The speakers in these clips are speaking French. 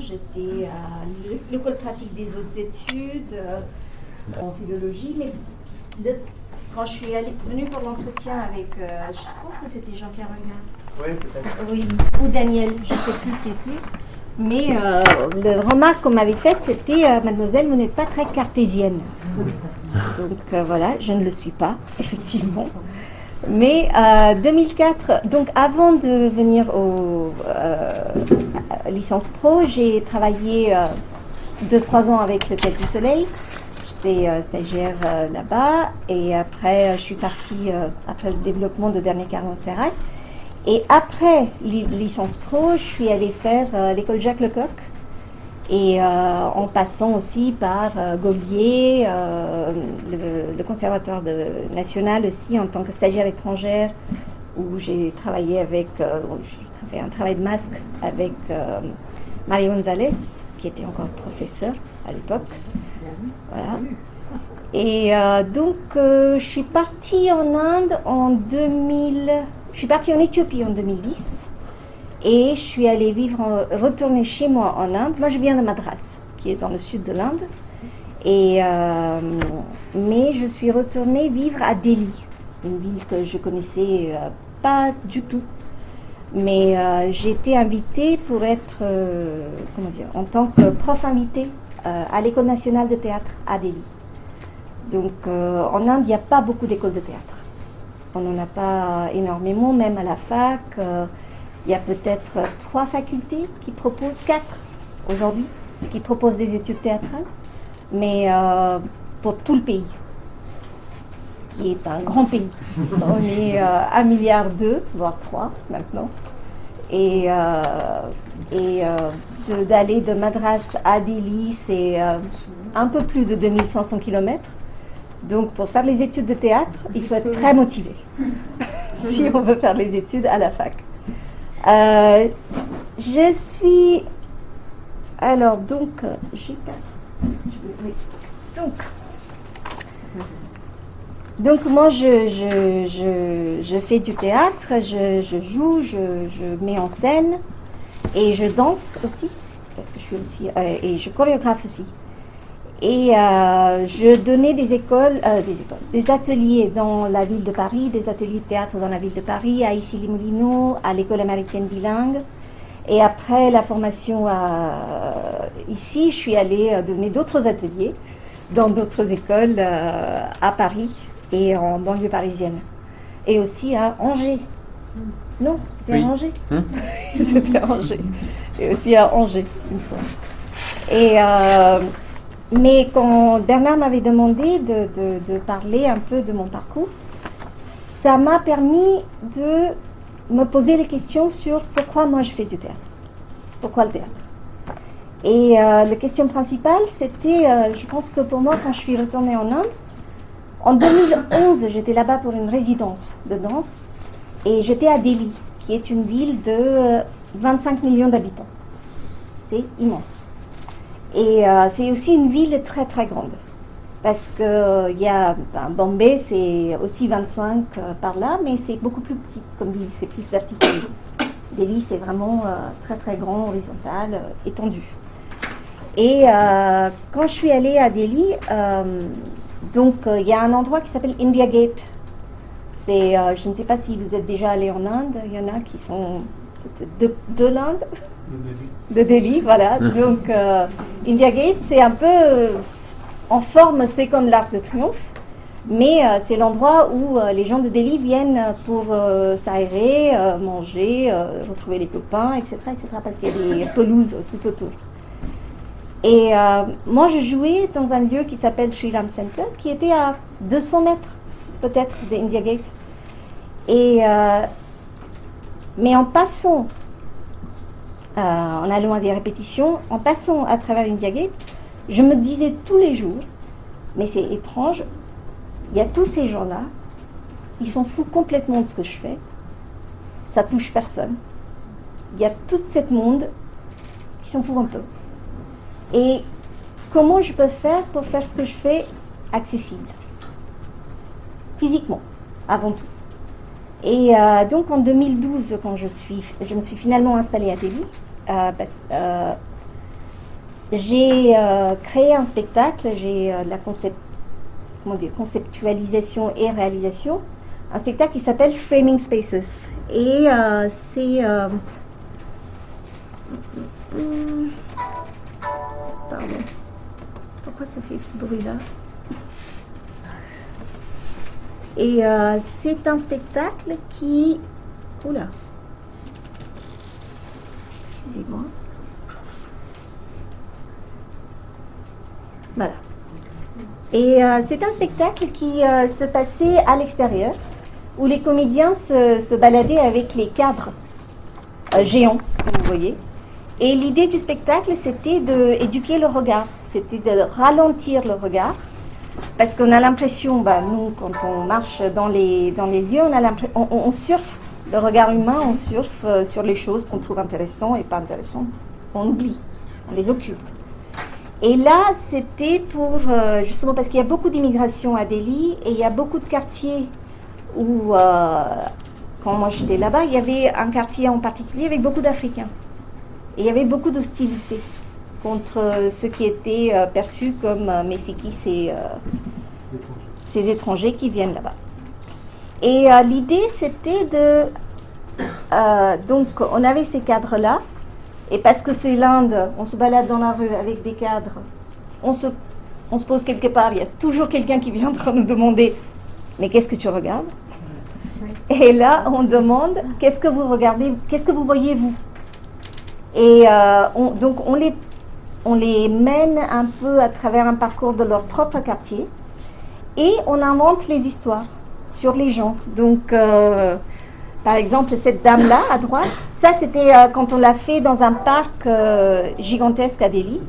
J'étais à l'école pratique des hautes études en philologie, mais quand je suis venue pour l'entretien avec, je pense que c'était Jean-Pierre Regard. Oui, peut-être. Oui, ou Daniel, je ne sais plus qui était. Mais la remarque qu'on m'avait faite, c'était Mademoiselle, vous n'êtes pas très cartésienne. Donc voilà, je ne le suis pas, effectivement. Mais 2004, donc avant de venir au licence pro, j'ai travaillé 2-3 ans avec le Théâtre du Soleil. J'étais stagiaire là-bas et après je suis partie après le développement de Dernier Caravansérail. Et après licence pro, je suis allée faire l'école Jacques Lecoq. Et en passant aussi par Gaulier, le conservatoire national aussi, en tant que stagiaire étrangère, où j'ai travaillé avec, j'ai fait un travail de masque avec Mario González, qui était encore professeur à l'époque. Voilà. Et donc, je suis partie en Inde en 2000, je suis partie en Éthiopie en 2010. Et je suis allée retourner chez moi en Inde. Moi, je viens de Madras, qui est dans le sud de l'Inde. Mais je suis retournée vivre à Delhi, une ville que je connaissais pas du tout. Mais j'ai été invitée pour être, en tant que prof invitée à l'École nationale de théâtre à Delhi. Donc, en Inde, il n'y a pas beaucoup d'écoles de théâtre. On n'en a pas énormément, même à la fac. Il y a peut-être 3 facultés qui proposent, 4 aujourd'hui, qui proposent des études théâtrales, mais pour tout le pays, qui est un grand pays. On est 1,2 milliard, voire 3 maintenant. Et d'aller de Madras à Delhi, c'est un peu plus de 2500 km. Donc pour faire les études de théâtre, il faut être très motivé si on veut faire les études à la fac. Je suis... Alors, donc, j'ai pas... Donc moi, je fais du théâtre, je joue, je mets en scène et je danse aussi, parce que je suis aussi... et je chorégraphe aussi. Et je donnais des ateliers dans la ville de Paris, des ateliers de théâtre dans la ville de Paris, à Issy-les-Moulineaux, à l'école américaine bilingue. Et après la formation ici, je suis allée donner d'autres ateliers dans d'autres écoles à Paris et en banlieue parisienne. Et aussi à Angers. Non, c'était à Angers. C'était à Angers. Et aussi à Angers, une fois. Et... mais quand Bernard m'avait demandé de parler un peu de mon parcours, ça m'a permis de me poser les questions sur pourquoi moi je fais du théâtre. Pourquoi le théâtre? Et la question principale, c'était, je pense que pour moi, quand je suis retournée en Inde, en 2011, j'étais là-bas pour une résidence de danse, et j'étais à Delhi, qui est une ville de 25 millions d'habitants. C'est immense. Et c'est aussi une ville très très grande, parce que Bombay c'est aussi 25 par là, mais c'est beaucoup plus petit comme ville, c'est plus vertical. Delhi c'est vraiment très très grand, horizontal, étendu. Et quand je suis allée à Delhi, donc il y a un endroit qui s'appelle India Gate. C'est, je ne sais pas si vous êtes déjà allé en Inde, il y en a qui sont de l'Inde. De Delhi, voilà. Donc, India Gate, c'est un peu en forme, c'est comme l'Arc de Triomphe, mais c'est l'endroit où les gens de Delhi viennent pour s'aérer, manger, retrouver les copains, etc., parce qu'il y a des pelouses tout autour. Et moi, je jouais dans un lieu qui s'appelle Sri Ram Center, qui était à 200 mètres, peut-être, de India Gate. Et, mais en passant... en allant à des répétitions, en passant à travers India Gate, je me disais tous les jours, mais c'est étrange, il y a tous ces gens-là, ils s'en foutent complètement de ce que je fais, ça touche personne. Il y a tout ce monde qui s'en fout un peu. Et comment je peux faire pour faire ce que je fais accessible? Physiquement, avant tout. Et donc en 2012, quand je me suis finalement installée à Delhi, j'ai créé un spectacle, j'ai la conceptualisation et réalisation, un spectacle qui s'appelle Framing Spaces. Et c'est... pardon. Pourquoi ça fait ce bruit-là? Et c'est un spectacle qui... Oula. Excusez-moi. Voilà. Et c'est un spectacle qui se passait à l'extérieur, où les comédiens se baladaient avec les cadres géants, comme vous voyez. Et l'idée du spectacle, c'était d'éduquer le regard, c'était de ralentir le regard, parce qu'on a l'impression, nous, quand on marche dans les lieux, on surfe le regard humain, on surfe sur les choses qu'on trouve intéressantes et pas intéressantes. On oublie, on les occulte. Et là, c'était pour, justement, parce qu'il y a beaucoup d'immigration à Delhi, et il y a beaucoup de quartiers où, quand moi j'étais là-bas, il y avait un quartier en particulier avec beaucoup d'Africains. Et il y avait beaucoup d'hostilité contre ceux qui étaient perçus comme mais c'est qui ces étrangers qui viennent là-bas. Et l'idée, c'était donc, on avait ces cadres-là, et parce que c'est l'Inde, on se balade dans la rue avec des cadres, on se pose quelque part, il y a toujours quelqu'un qui vient en train de nous demander « Mais qu'est-ce que tu regardes ?» Et là, on demande « Qu'est-ce que vous regardez? Qu'est-ce que vous voyez, vous ?» Et donc, on les mène un peu à travers un parcours de leur propre quartier, et on invente les histoires sur les gens. Donc, par exemple, cette dame-là, à droite, ça c'était quand on l'a fait dans un parc gigantesque à Delhi.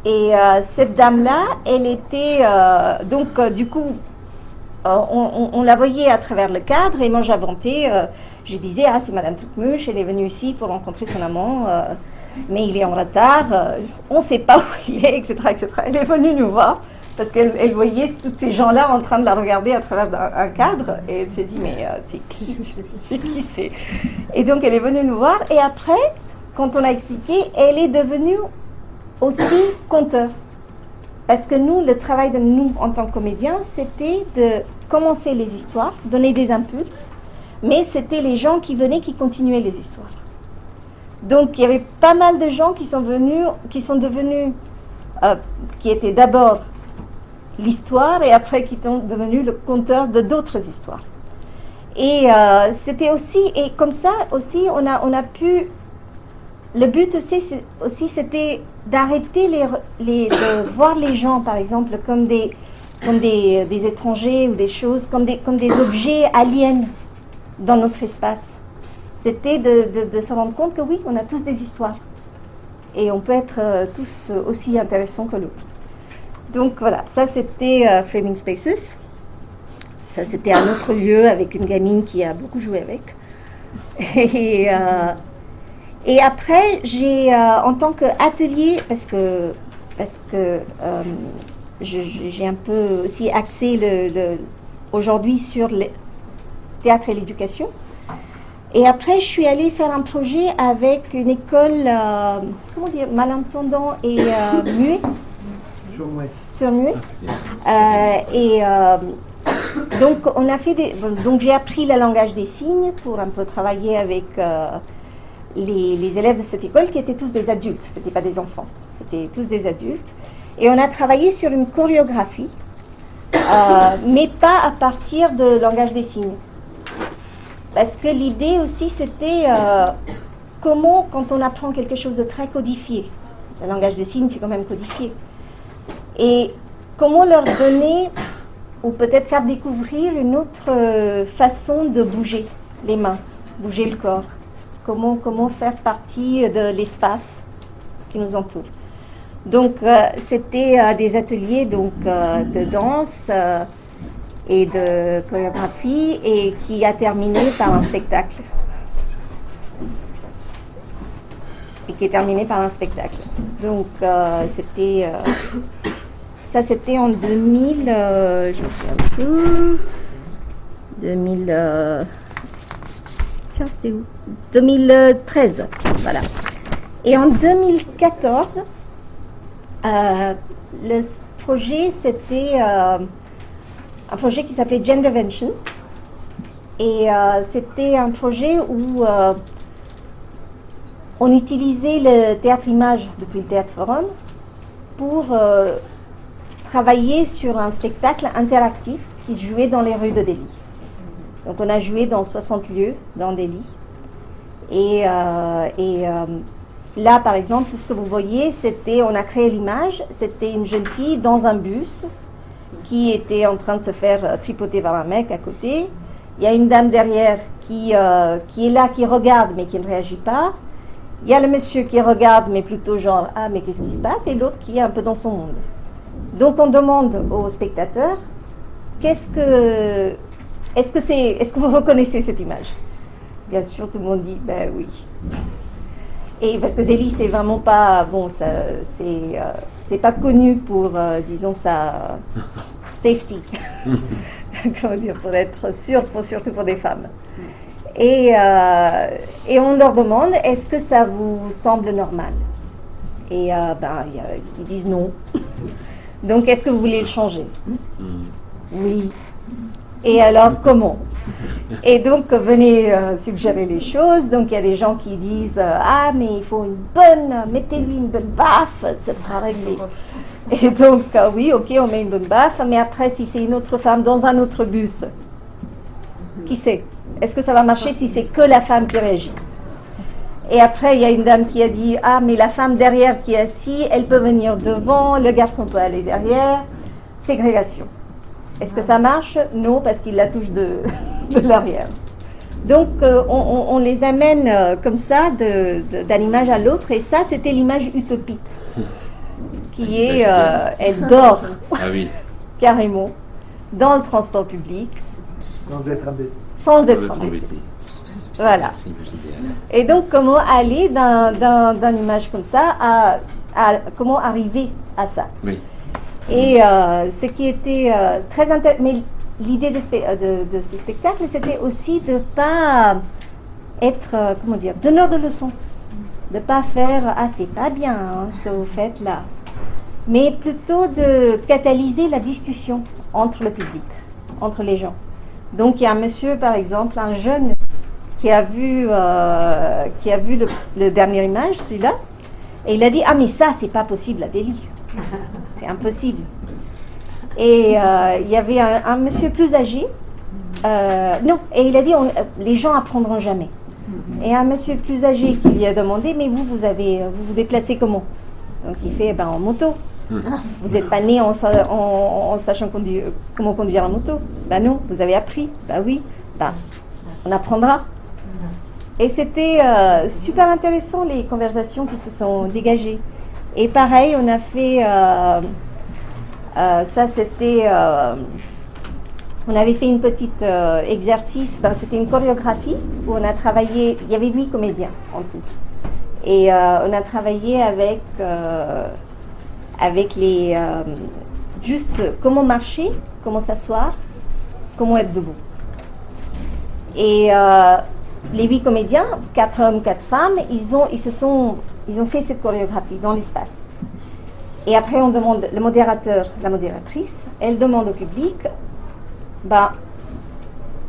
Et cette dame-là, elle était... donc, du coup, on la voyait à travers le cadre, et moi j'inventais, je disais, ah, c'est Madame Toukmouche, elle est venue ici pour rencontrer son amant, mais il est en retard, on ne sait pas où il est, etc., etc. Elle est venue nous voir, parce qu'elle voyait tous ces gens-là en train de la regarder à travers un cadre, et elle s'est dit, mais c'est qui c'est? Et donc elle est venue nous voir, et après, quand on a expliqué, elle est devenue aussi conteur. Parce que nous, le travail de nous en tant que comédiens, c'était de commencer les histoires, donner des impulses, mais c'était les gens qui venaient qui continuaient les histoires. Donc il y avait pas mal de gens qui sont devenus, qui étaient d'abord l'histoire et après qui sont devenus le conteur de d'autres histoires. Et c'était aussi, et comme ça aussi, on a pu... Le but aussi c'était d'arrêter de voir les gens, par exemple, comme des étrangers ou des choses, comme des objets aliens dans notre espace. C'était de se rendre compte que oui, on a tous des histoires. Et on peut être tous aussi intéressants que l'autre. Donc voilà, ça c'était Framing Spaces. Ça c'était un autre lieu avec une gamine qui a beaucoup joué avec. Et après, j'ai, en tant qu'atelier, parce que j'ai un peu aussi axé aujourd'hui sur le théâtre et l'éducation. Et après, je suis allée faire un projet avec une école, comment dire, malentendant et muet. Sourd-muet. Donc, on a fait donc, j'ai appris le langage des signes pour un peu travailler avec les élèves de cette école qui étaient tous des adultes, ce n'étaient pas des enfants, c'était tous des adultes. Et on a travaillé sur une chorégraphie, mais pas à partir de langage des signes. Parce que l'idée aussi, c'était comment, quand on apprend quelque chose de très codifié, le langage des signes, c'est quand même codifié, et comment leur donner, ou peut-être faire découvrir une autre façon de bouger les mains, bouger le corps. Comment faire partie de l'espace qui nous entoure. Donc, c'était des ateliers de danse et de chorégraphie et qui a terminé par un spectacle. Donc, c'était... ça, c'était en 2000... je me souviens plus... 2000... Tiens, c'était où? 2013, voilà. Et en 2014, le projet, c'était un projet qui s'appelait Genderventions. Et c'était un projet où on utilisait le théâtre-image depuis le Théâtre Forum pour travailler sur un spectacle interactif qui se jouait dans les rues de Delhi. Donc on a joué dans 60 lieux dans Delhi. Et là, par exemple, ce que vous voyez, on a créé l'image, c'était une jeune fille dans un bus qui était en train de se faire tripoter par un mec à côté. Il y a une dame derrière qui est là, qui regarde mais qui ne réagit pas. Il y a le monsieur qui regarde mais plutôt genre « Ah, mais qu'est-ce qui se passe ?» et l'autre qui est un peu dans son monde. Donc on demande aux spectateurs « Est-ce que vous reconnaissez cette image ?» Bien sûr, tout le monde dit « Ben oui ». Et parce que Delhi, c'est vraiment pas... Bon, c'est pas connu pour, disons, sa safety. Comment dire, pour être sûr, surtout pour des femmes. Et on leur demande, est-ce que ça vous semble normal? Et ils disent non. Donc, est-ce que vous voulez le changer? Oui. Et alors, comment? Et donc, venez suggérer les choses. Donc, il y a des gens qui disent, ah, mais il faut mettez-lui une bonne baffe, ce sera réglé. Et donc, oui, ok, on met une bonne baffe, mais après, si c'est une autre femme dans un autre bus, qui sait? Est-ce que ça va marcher si c'est que la femme qui réagit? Et après, il y a une dame qui a dit, ah, mais la femme derrière qui est assise, elle peut venir devant, le garçon peut aller derrière. Ségrégation. Est-ce que ça marche? Non, parce qu'il la touche de l'arrière. Donc, on les amène comme ça, d'un image à l'autre, et ça, c'était l'image utopique. Qui est, elle dort carrément dans le transport public. Sans être embêtée. Sans être embêtée. Voilà. Et donc, comment aller d'une image comme ça à comment arriver à ça? Oui. Et ce qui était très intéressant, mais l'idée de ce spectacle, c'était aussi de ne pas être, donneur de leçons. De ne pas faire « Ah, c'est pas bien hein, ce que vous faites là ». Mais plutôt de catalyser la discussion entre le public, entre les gens. Donc il y a un monsieur, par exemple, un jeune, qui a vu le dernière image, celui-là, et il a dit « Ah, mais ça, c'est pas possible à Delhi. C'est impossible. » Et il y avait un monsieur plus âgé, et il a dit « Les gens apprendront jamais. » Et un monsieur plus âgé qui lui a demandé « Mais vous vous déplacez comment ?» Donc il fait « En moto. » Vous n'êtes pas né en sachant comment conduire en moto? Non, vous avez appris. Oui, on apprendra. Et c'était super intéressant les conversations qui se sont dégagées. Et pareil, on a fait ça, c'était on avait fait une petite exercice. C'était une chorégraphie où on a travaillé. Il y avait 8 comédiens en tout, et on a travaillé avec les juste comment marcher, comment s'asseoir, comment être debout. Et les 8 comédiens, 4 hommes, 4 femmes, ils ont fait cette chorégraphie dans l'espace. Et après, on demande, le modérateur, la modératrice, elle demande au public,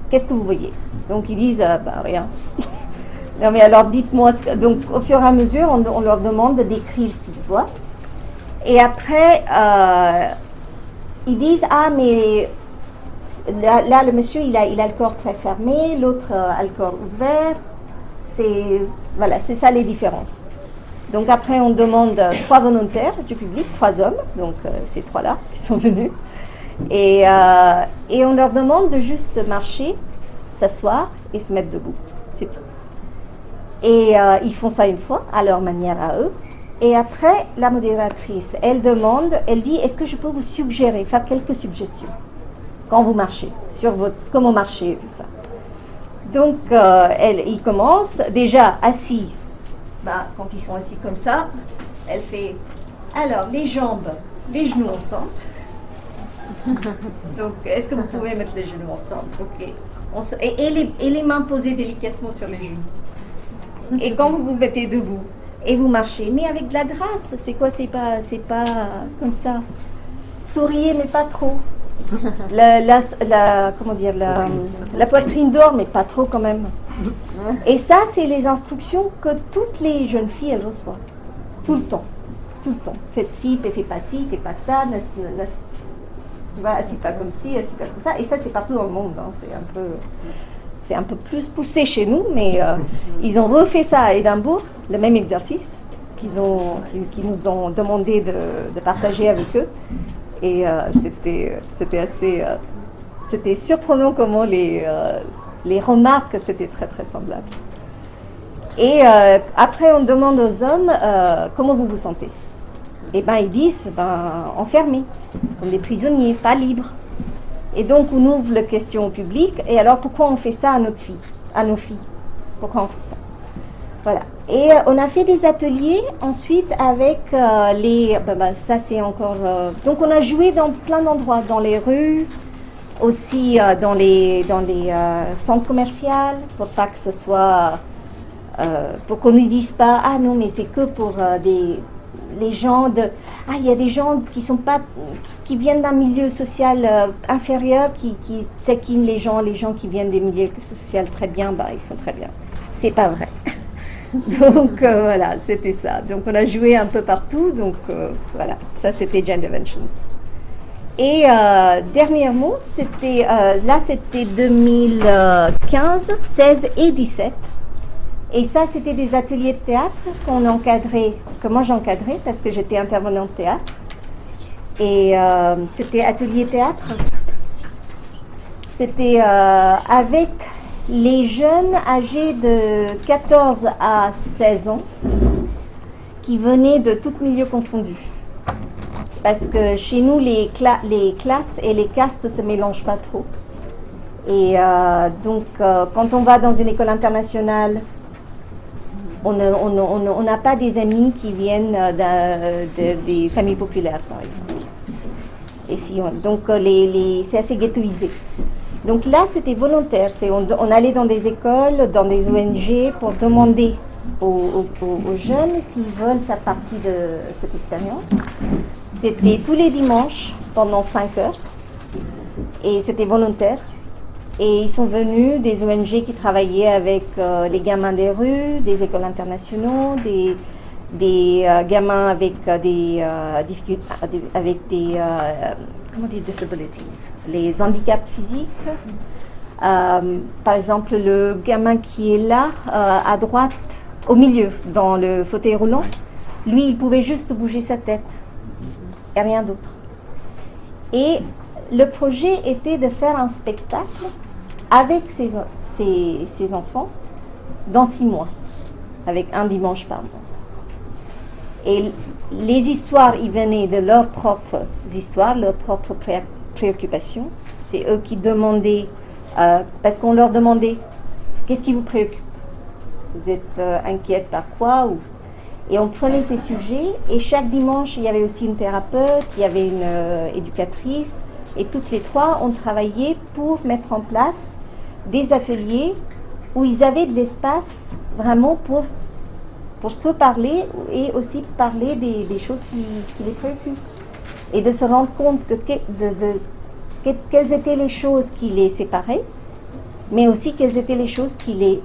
qu'est-ce que vous voyez? Donc ils disent, rien. Non mais alors dites-moi, donc au fur et à mesure, on leur demande de décrire ce qu'ils voient. Et après, ils disent, ah mais là le monsieur il a le corps très fermé, l'autre a le corps ouvert. C'est ça les différences. Donc après on demande 3 volontaires du public, 3 hommes, donc ces 3-là qui sont venus. Et on leur demande de juste marcher, s'asseoir et se mettre debout. C'est tout. Et ils font ça une fois, à leur manière à eux. Et après, la modératrice, elle dit, est-ce que je peux vous suggérer, faire quelques suggestions quand vous marchez, sur comment marcher et tout ça. Donc, il commence, déjà assis, quand ils sont assis comme ça, elle fait, alors, les jambes, les genoux ensemble. Donc, est-ce que vous pouvez mettre les genoux ensemble? Ok. Et les mains posées délicatement sur les genoux. Et quand vous vous mettez debout, et vous marchez, mais avec de la grâce. C'est quoi? C'est pas comme ça. Souriez, mais pas trop. Comment dire, la poitrine d'or, mais pas trop quand même. Et ça, c'est les instructions que toutes les jeunes filles, elles reçoivent. Tout le temps. Tout le temps. Faites ci, fais pas ci, fais pas ça. Tu vois, assis pas comme ci, assis pas comme ça. Et ça, c'est partout dans le monde. Hein. C'est un peu plus poussé chez nous, mais ils ont refait ça à Édimbourg, le même exercice qu'ils nous ont demandé de partager avec eux. Et c'était surprenant comment les remarques, c'était très très semblable. Et après, on demande aux hommes comment vous vous sentez. Et ben ils disent enfermés, comme des prisonniers, pas libres. Et donc on ouvre la question au public. Et alors pourquoi on fait ça à nos filles? Pourquoi on fait ça? Voilà. Et on a fait des ateliers ensuite avec ça c'est encore. Donc on a joué dans plein d'endroits, dans les rues, aussi dans les centres commerciaux, pour pas que ce soit, pour qu'on ne dise pas ah non mais c'est que pour les gens il y a des gens qui viennent d'un milieu social inférieur qui taquinent les gens qui viennent des milieux sociaux très bien, ils sont très bien. C'est pas vrai. Donc voilà, c'était ça. Donc on a joué un peu partout. Donc voilà, ça c'était Genderventions. Et dernièrement, c'était 2015, 16 et 17. Et ça, c'était des ateliers de théâtre que moi j'encadrais parce que j'étais intervenante théâtre. Et c'était atelier théâtre. C'était avec les jeunes âgés de 14 à 16 ans qui venaient de tous milieux confondus. Parce que chez nous, les classes et les castes ne se mélangent pas trop. Et donc, quand on va dans une école internationale, on n'a pas des amis qui viennent des familles populaires, par exemple. Et donc, c'est assez ghettoisé. Donc là, c'était volontaire. On allait dans des écoles, dans des ONG pour demander aux jeunes s'ils veulent faire partie de cette expérience. C'était tous les dimanches pendant 5 heures et c'était volontaire. Et ils sont venus des ONG qui travaillaient avec les gamins des rues, des écoles internationaux, des gamins avec des disabilities, les handicaps physiques. Par exemple, le gamin qui est là, à droite, au milieu, dans le fauteuil roulant, lui, il pouvait juste bouger sa tête et rien d'autre. Et le projet était de faire un spectacle avec ces enfants dans 6 mois, avec un dimanche par mois. Et les histoires, ils venaient de leurs propres histoires, leurs propres préoccupations. C'est eux qui demandaient, parce qu'on leur demandait, qu'est-ce qui vous préoccupe? Vous êtes inquiète par quoi? Et on prenait ces sujets, et chaque dimanche, il y avait aussi une thérapeute, il y avait une éducatrice, et toutes les 3 ont travaillé pour mettre en place des ateliers où ils avaient de l'espace vraiment pour se parler et aussi parler des choses qui les préoccupent. Et de se rendre compte quelles étaient les choses qui les séparaient, mais aussi quelles étaient les choses qui les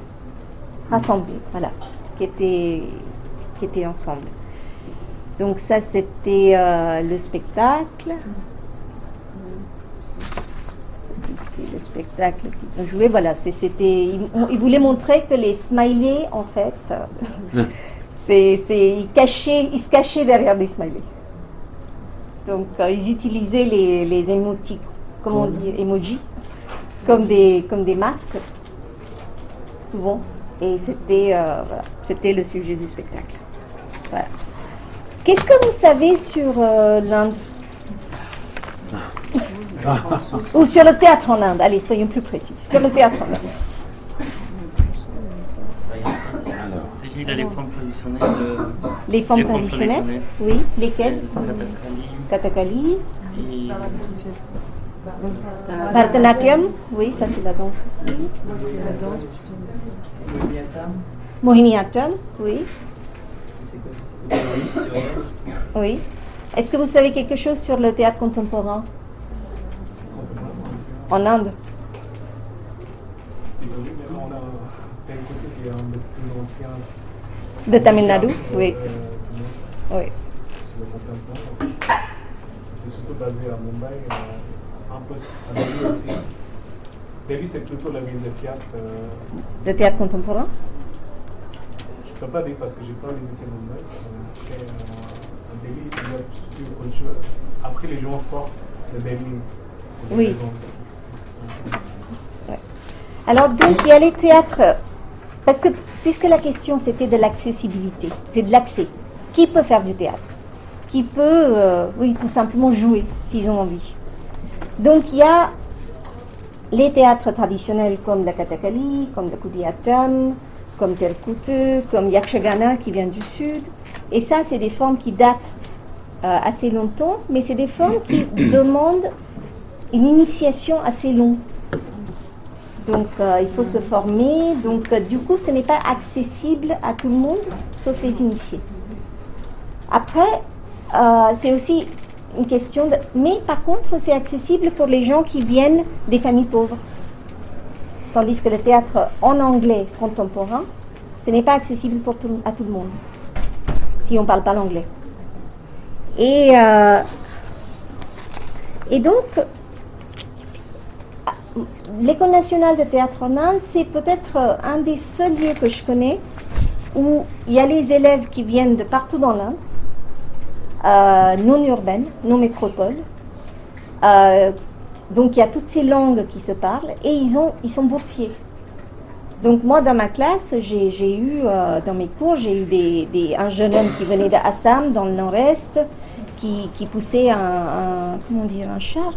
rassemblaient, voilà, qui étaient ensemble. Donc ça, c'était le spectacle. Le spectacle qu'ils ont joué, voilà, ils voulaient montrer que les smileys, en fait, ils se cachaient derrière des smileys. Donc, ils utilisaient les émoticônes, comment on dit, emojis, comme des masques, souvent. Et c'était le sujet du spectacle. Voilà. Qu'est-ce que vous savez sur l'Inde? Ou sur le théâtre en Inde, allez, soyons plus précis. Sur le théâtre en Inde. Il y a les formes traditionnelles. Les formes traditionnelles. Oui, lesquelles? Kathakali. Bharatanatyam, oui, ça c'est la danse aussi. C'est la danse. Mohiniyattam, oui. Oui. Est-ce que vous savez quelque chose sur le théâtre contemporain en Inde? On a tel côté qui est un des plus anciens. De Tamil Nadu? Oui. Oui. Sur le contemporain. C'était surtout basé à Mumbai, un peu à Delhi aussi. Delhi, c'est plutôt la ville de théâtre. Le théâtre contemporain? Je ne peux pas dire parce que je n'ai pas visité Mumbai. Après, à Delhi, il y a toute une culture. Après, les gens sortent de Delhi. Oui. Ouais. Alors, donc, il y a les théâtres. Parce que, puisque la question c'était de l'accessibilité, c'est de l'accès. Qui peut faire du théâtre? Qui peut, oui, tout simplement jouer s'ils ont envie. Donc, il y a les théâtres traditionnels comme la Kathakali, comme le Kudiyattam, comme Terkuttu, comme Yakshagana qui vient du sud. Et ça, c'est des formes qui datent assez longtemps, mais c'est des formes qui demandent une initiation assez longue. Donc, il faut se former. Donc, du coup, ce n'est pas accessible à tout le monde, sauf les initiés. Après, c'est aussi une question de... Mais par contre, c'est accessible pour les gens qui viennent des familles pauvres. Tandis que le théâtre en anglais contemporain, ce n'est pas accessible à tout le monde, si on ne parle pas l'anglais. Et donc, l'École nationale de théâtre en Inde, c'est peut-être un des seuls lieux que je connais où il y a les élèves qui viennent de partout dans l'Inde, non urbaines, non métropoles. Donc il y a toutes ces langues qui se parlent et ils sont boursiers. Donc moi dans ma classe, j'ai eu, dans mes cours, j'ai eu un jeune homme qui venait d'Assam, dans le nord-est, qui poussait comment dire, un char.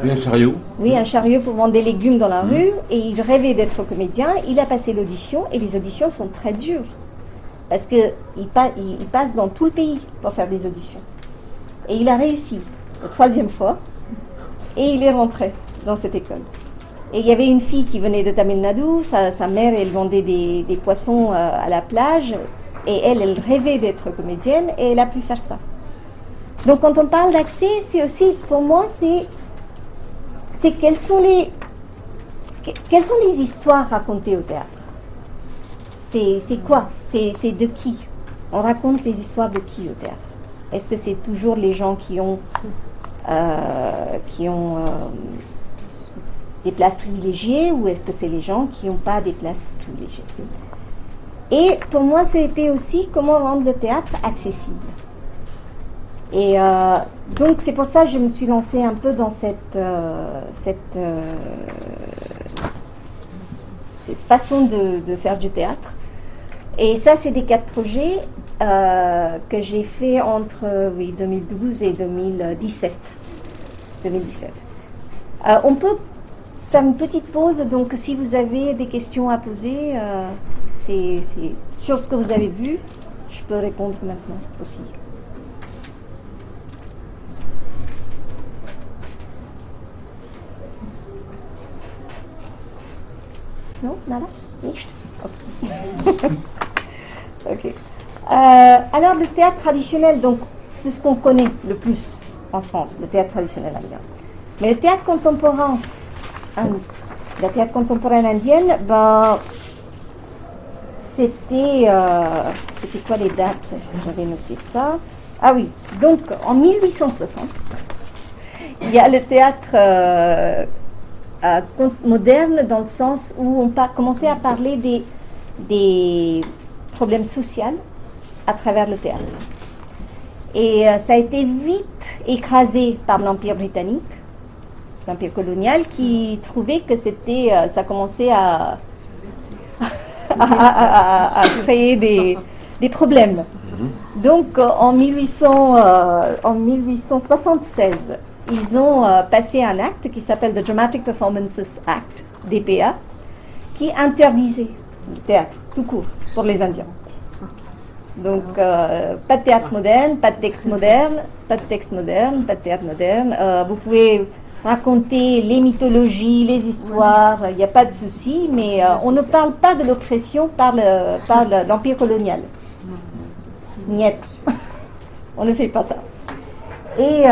Oui, un chariot. Oui, un chariot pour vendre des légumes dans la rue, et il rêvait d'être comédien. Il a passé l'audition, et les auditions sont très dures, parce qu'il passe dans tout le pays pour faire des auditions. Et il a réussi, la 3e fois, et il est rentré dans cette école. Et il y avait une fille qui venait de Tamil Nadu, sa mère, elle vendait des poissons à la plage, et elle rêvait d'être comédienne, et elle a pu faire ça. Donc quand on parle d'accès, c'est aussi, pour moi, c'est quelles sont les histoires racontées au théâtre? C'est quoi? C'est de qui? On raconte les histoires de qui au théâtre? Est-ce que c'est toujours les gens qui ont des places privilégiées, ou est-ce que c'est les gens qui n'ont pas des places privilégiées? Et pour moi, c'était aussi comment rendre le théâtre accessible. Et donc c'est pour ça que je me suis lancée un peu dans cette façon de faire du théâtre. Et ça, c'est des 4 projets que j'ai fait entre 2012 et 2017. On peut faire une petite pause, donc si vous avez des questions à poser, c'est sur ce que vous avez vu, je peux répondre maintenant aussi. Non, nada? Nicht? Ok. Ok. Alors, le théâtre traditionnel, donc, c'est ce qu'on connaît le plus en France, le théâtre traditionnel indien. Mais le théâtre contemporain, la théâtre contemporaine indienne, c'était quoi les dates? J'avais noté ça. Ah oui, donc en 1860, il y a le théâtre moderne, dans le sens où on commençait à parler des problèmes sociaux à travers le théâtre. Et ça a été vite écrasé par l'Empire britannique, l'Empire colonial, qui trouvait que ça commençait à créer des problèmes. Donc en 1876, ils ont passé un acte qui s'appelle The Dramatic Performances Act, DPA, qui interdisait le théâtre tout court pour les Indiens. Donc pas de théâtre moderne, pas de texte moderne, pas de texte moderne, pas de théâtre moderne. Vous pouvez raconter les mythologies, les histoires, il n'y a pas de souci, mais on ne parle pas de l'oppression par l'Empire colonial. Niet. on ne fait pas ça. Et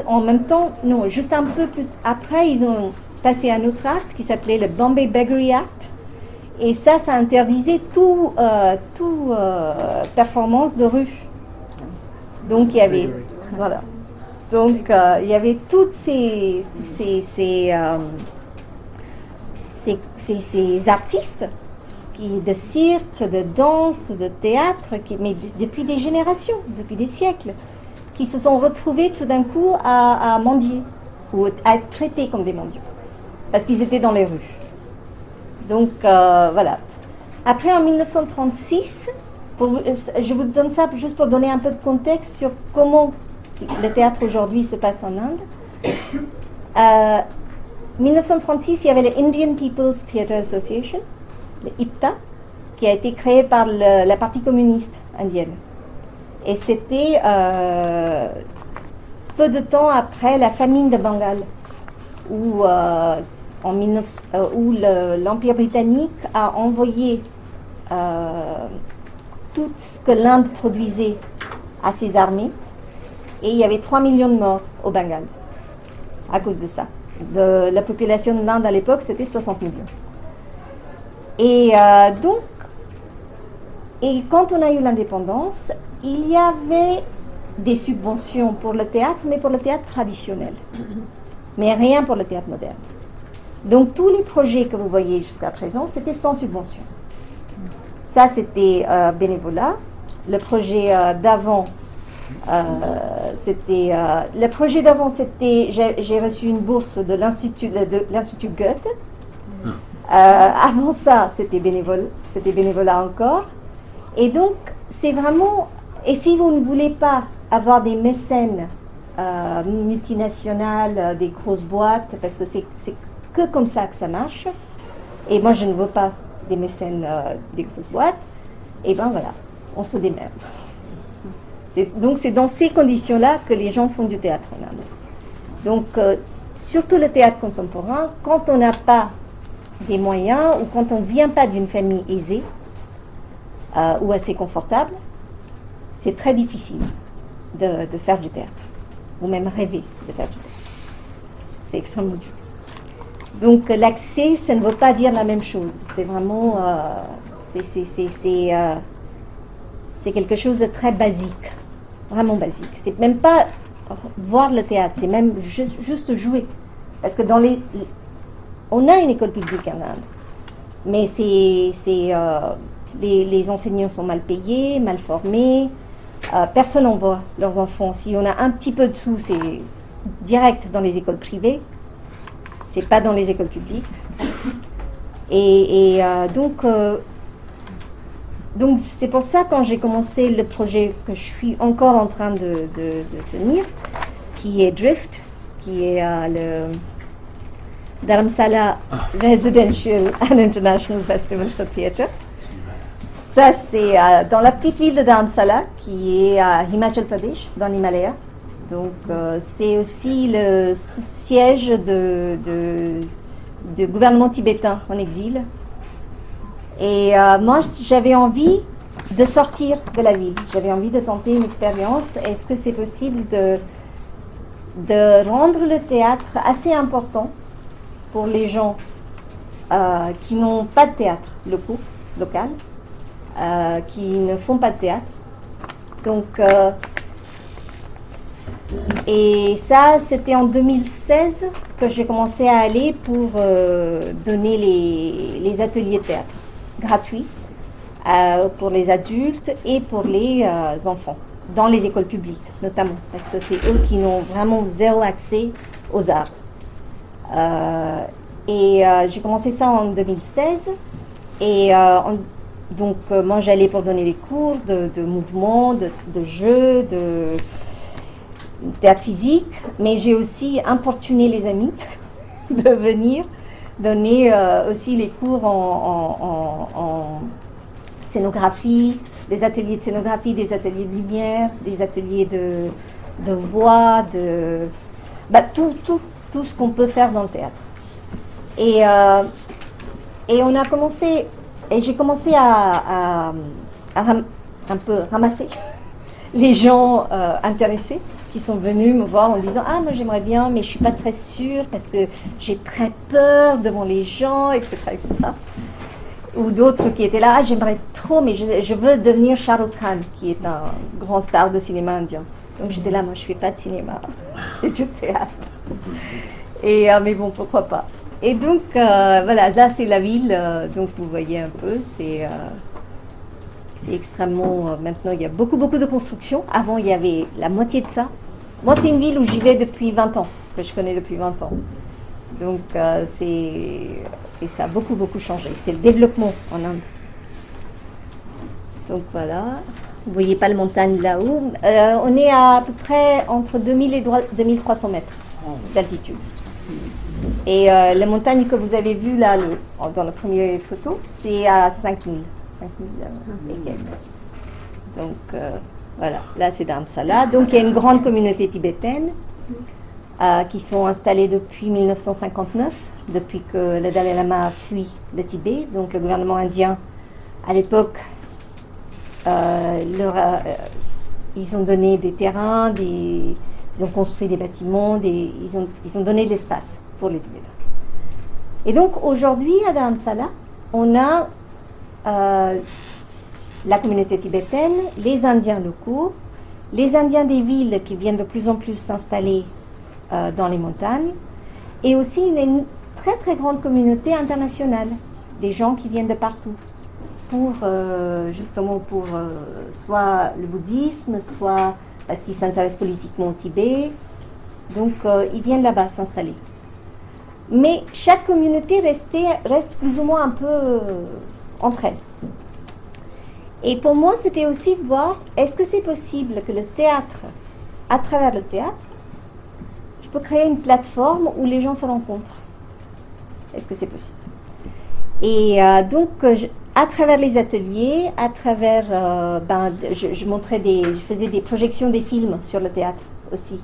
en même temps, non, juste un peu plus après, ils ont passé un autre acte qui s'appelait le Bombay Beggary Act. Et ça interdisait tout performance de rue. Donc il y avait, voilà. Donc il y avait toutes ces artistes de cirque, de danse, de théâtre, mais depuis des générations, depuis des siècles, qui se sont retrouvés tout d'un coup à mendier ou à être traités comme des mendiants parce qu'ils étaient dans les rues. Donc voilà. Après, en 1936, je vous donne ça juste pour donner un peu de contexte sur comment le théâtre aujourd'hui se passe en Inde. 1936, il y avait le Indian People's Theatre Association, le IPTA, qui a été créé par la partie communiste indienne. Et c'était peu de temps après la famine de Bengale, où l'Empire britannique a envoyé tout ce que l'Inde produisait à ses armées, et il y avait 3 millions de morts au Bengale à cause de ça. La population de l'Inde à l'époque, c'était 60 millions. Et quand on a eu l'indépendance, il y avait des subventions pour le théâtre, mais pour le théâtre traditionnel, mais rien pour le théâtre moderne. Donc tous les projets que vous voyez jusqu'à présent, c'était sans subvention. Ça, c'était bénévolat. Le projet d'avant, c'était j'ai reçu une bourse de l'Institut Goethe. Avant ça, c'était bénévolat encore. Et donc, c'est vraiment... Et si vous ne voulez pas avoir des mécènes multinationales, des grosses boîtes, parce que c'est que comme ça que ça marche, et moi je ne veux pas des mécènes des grosses boîtes, et ben voilà, on se démerde. Donc c'est dans ces conditions-là que les gens font du théâtre en Inde. Donc surtout le théâtre contemporain, quand on n'a pas des moyens ou quand on ne vient pas d'une famille aisée ou assez confortable, c'est très difficile de faire du théâtre, ou même rêver de faire du théâtre. C'est extrêmement dur. Donc l'accès, ça ne veut pas dire la même chose. C'est vraiment, c'est quelque chose de très basique, vraiment basique. C'est même pas voir le théâtre, c'est même juste jouer. Parce que on a une école publique en Inde, mais les enseignants sont mal payés, mal formés. Personne n'envoie leurs enfants. Si on a un petit peu de sous, c'est direct dans les écoles privées. C'est pas dans les écoles publiques. Et donc c'est pour ça quand j'ai commencé le projet que je suis encore en train de tenir, qui est Drift, qui est le Dharamsala Residential and International Festival for Theatre. Ça, c'est dans la petite ville de Dharamsala, qui est à Himachal Pradesh, dans l'Himalaya. Donc, c'est aussi le siège du gouvernement tibétain en exil. Et moi, j'avais envie de sortir de la ville. J'avais envie de tenter une expérience. Est-ce que c'est possible de rendre le théâtre assez important pour les gens qui n'ont pas de théâtre local, qui ne font pas de théâtre. Donc, et ça, c'était en 2016 que j'ai commencé à aller pour donner les ateliers de théâtre gratuits pour les adultes et pour les enfants, dans les écoles publiques notamment, parce que c'est eux qui n'ont vraiment zéro accès aux arts. J'ai commencé ça en 2016 et donc moi j'allais pour donner des cours de mouvement, de jeu, de théâtre physique, mais j'ai aussi importuné les amis de venir donner aussi les cours en scénographie, des ateliers de scénographie, des ateliers de lumière, des ateliers de voix, tout ce qu'on peut faire dans le théâtre. Et on a commencé, et j'ai commencé à un peu ramasser les gens intéressés qui sont venus me voir en disant « Ah, moi j'aimerais bien, mais je ne suis pas très sûre parce que j'ai très peur devant les gens, etc. etc. » Ou d'autres qui étaient là « Ah, j'aimerais trop, mais je veux devenir Shah Rukh Khan, qui est un grand star de cinéma indien. » Donc j'étais là « Moi je ne fais pas de cinéma, c'est du théâtre. » Et mais bon, pourquoi pas. Et donc, voilà, là c'est la ville, donc vous voyez un peu, c'est extrêmement... maintenant, il y a beaucoup de construction. Avant, il y avait la moitié de ça. Moi, c'est une ville où j'y vais depuis 20 ans, que je connais depuis 20 ans. Donc, et ça a beaucoup changé. C'est le développement en Inde. Donc, voilà. Vous voyez pas la montagne là-haut. On est à peu près entre 2000 et 2300 mètres d'altitude. Et la montagne que vous avez vue là, dans la première photo, c'est à 5000 et quelques. Donc voilà, là c'est Dharamsala. Donc il y a une grande communauté tibétaine qui sont installées depuis 1959, depuis que le Dalai Lama a fui le Tibet. Donc le gouvernement indien, à l'époque, ils ont donné des terrains, ils ont construit des bâtiments, ils ont donné de l'espace pour les Tibétains. Et donc aujourd'hui à Dharamsala, on a la communauté tibétaine, les Indiens locaux, les Indiens des villes qui viennent de plus en plus s'installer dans les montagnes, et aussi une très grande communauté internationale, des gens qui viennent de partout, pour justement pour soit le bouddhisme, soit parce qu'ils s'intéressent politiquement au Tibet, donc ils viennent là-bas s'installer. Mais chaque communauté reste plus ou moins un peu entre elles. Et pour moi, c'était aussi voir, est-ce que c'est possible que le théâtre, à travers le théâtre, je peux créer une plateforme où les gens se rencontrent. Est-ce que c'est possible? Et donc, à travers les ateliers, à travers, je faisais des projections des films sur le théâtre aussi.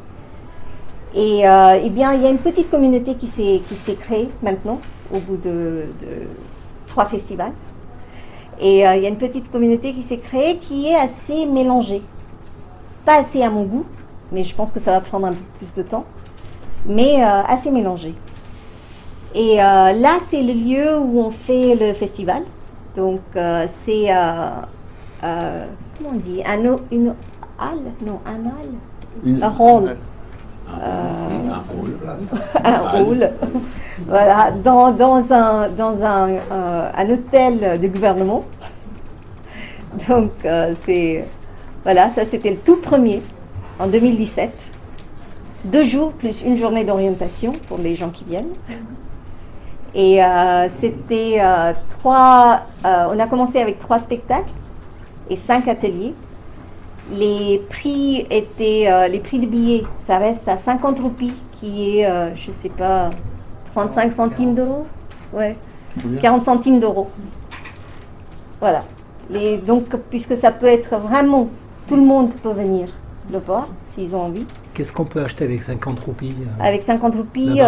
Et eh bien, il y a une petite communauté qui s'est créée maintenant, au bout de 3 festivals. Et il y a une petite communauté qui s'est créée qui est assez mélangée. Pas assez à mon goût, mais je pense que ça va prendre un peu plus de temps. Mais assez mélangée. Et là, c'est le lieu où on fait le festival. Donc, c'est, comment on dit, une halle? Non, un hall? Un hall. Un hall. Voilà, dans un hôtel du gouvernement. Donc, voilà, ça c'était le tout premier, en 2017. 2 jours plus une journée d'orientation pour les gens qui viennent. Et c'était on a commencé avec 3 spectacles et 5 ateliers. Les prix de billets, ça reste à 50 roupies, qui est, je sais pas, 35 centimes d'euros. Ouais, 40 centimes d'euros. Voilà. Donc, puisque ça peut être vraiment, tout le monde peut venir le voir, s'ils ont envie. Qu'est-ce qu'on peut acheter avec 50 roupies Avec 50 roupies,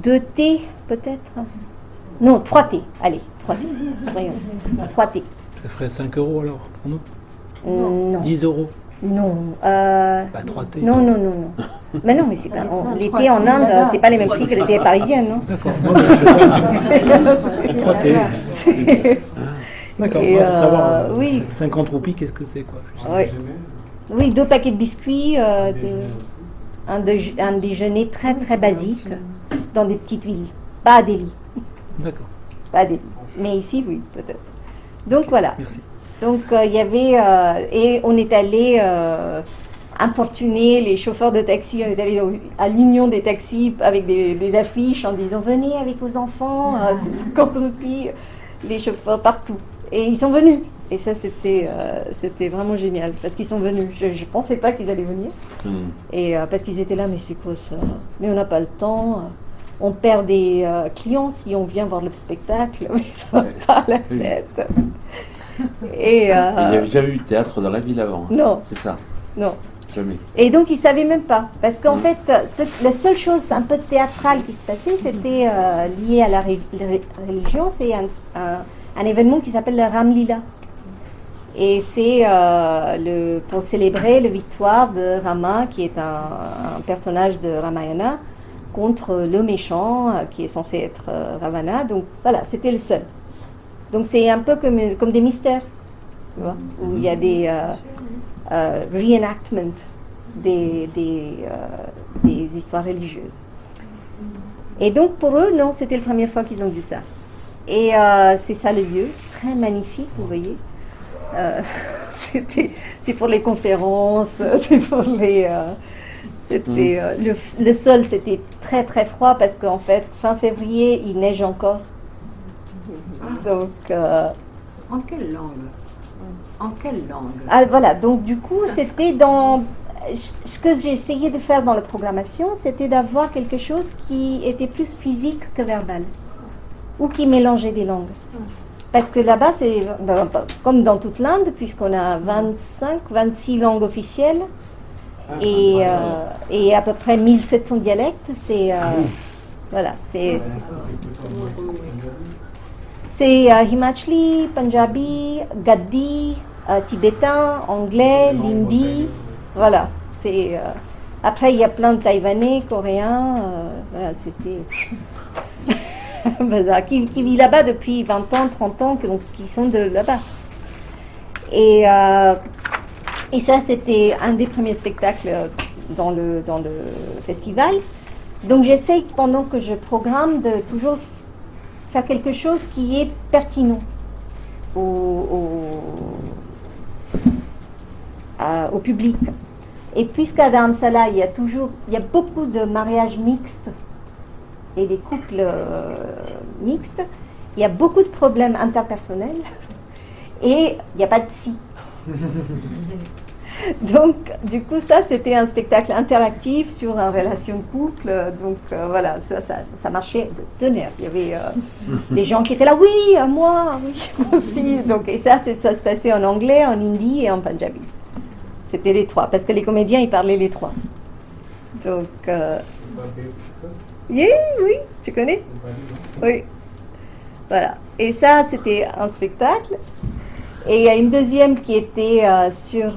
2 thés, peut-être. Non, 3 thés. Allez, 3 thés. Soyons. 3 thés. Ça ferait 5 euros alors pour nous Non. 10 euros. Non. 3 thés. Non. Mais non, mais c'est pas. Les thés en Inde, c'est pas les mêmes prix que les thés parisiennes, non? D'accord. 3 thés. D'accord. On va savoir. Oui. 50 roupies, qu'est-ce que c'est quoi? Oui, 2 paquets de biscuits, un déjeuner très très basique dans des petites villes, pas à Delhi. D'accord. Pas à Delhi, mais ici oui peut-être. Donc voilà. Merci. Donc il y avait et on est allé importuner les chauffeurs de taxi. On est allé à l'union des taxis avec des affiches en disant venez avec vos enfants, c'est 50 roupies, les chauffeurs partout. Et ils sont venus. Et ça, c'était vraiment génial, parce qu'ils sont venus. Je ne pensais pas qu'ils allaient venir. Et parce qu'ils étaient là, mais c'est quoi ça? Mais on n'a pas le temps. On perd des clients si on vient voir le spectacle, mais ça va pas à la tête. Et, il n'y avait jamais eu de théâtre dans la ville avant. Non. C'est ça? Non. Jamais. Et donc, ils ne savaient même pas. Parce qu'en fait, la seule chose un peu théâtrale qui se passait, c'était lié à la religion. C'est un événement qui s'appelle le Ram Lila. Et c'est pour célébrer la victoire de Rama, qui est un personnage de Ramayana, contre le méchant, qui est censé être Ravana. Donc voilà, c'était le seul. Donc c'est un peu comme des mystères, tu vois, où il y a des reenactments des histoires religieuses. Et donc pour eux, non, c'était la première fois qu'ils ont vu ça. Et c'est ça le lieu, très magnifique, vous voyez. C'est pour les conférences, c'est pour les... le sol, c'était très très froid parce qu'en fait, fin février, il neige encore. Donc... En quelle langue? En quelle langue? Ah, voilà, donc du coup, c'était dans... Ce que j'ai essayé de faire dans la programmation, c'était d'avoir quelque chose qui était plus physique que verbal, ou qui mélangeait des langues. Parce que là-bas, c'est comme dans toute l'Inde, puisqu'on a 26 langues officielles, et à peu près 1700 dialectes, voilà, c'est Himachali, Punjabi, Gaddi, tibétain, anglais, l'hindi, voilà. Après, il y a plein de Taïwanais, Coréens, voilà, c'était... qui vit là-bas depuis 20 ans, 30 ans, donc qui sont de là-bas. Et ça, c'était un des premiers spectacles dans le festival. Donc j'essaye, pendant que je programme, de toujours faire quelque chose qui est pertinent au public. Et puisqu'à Dharamsala, il y a beaucoup de mariages mixtes et des couples mixtes, il y a beaucoup de problèmes interpersonnels et il n'y a pas de psy. Donc, du coup, ça, c'était un spectacle interactif sur une relation de couple. Donc, voilà, ça marchait de tonnerre. Il y avait les gens qui étaient là, oui, moi aussi. Donc, et ça se passait en anglais, en hindi et en punjabi. C'était les trois, parce que les comédiens, ils parlaient les trois. Donc, oui, tu connais? Oui. Voilà. Et ça, c'était un spectacle. Et il y a une deuxième qui était sur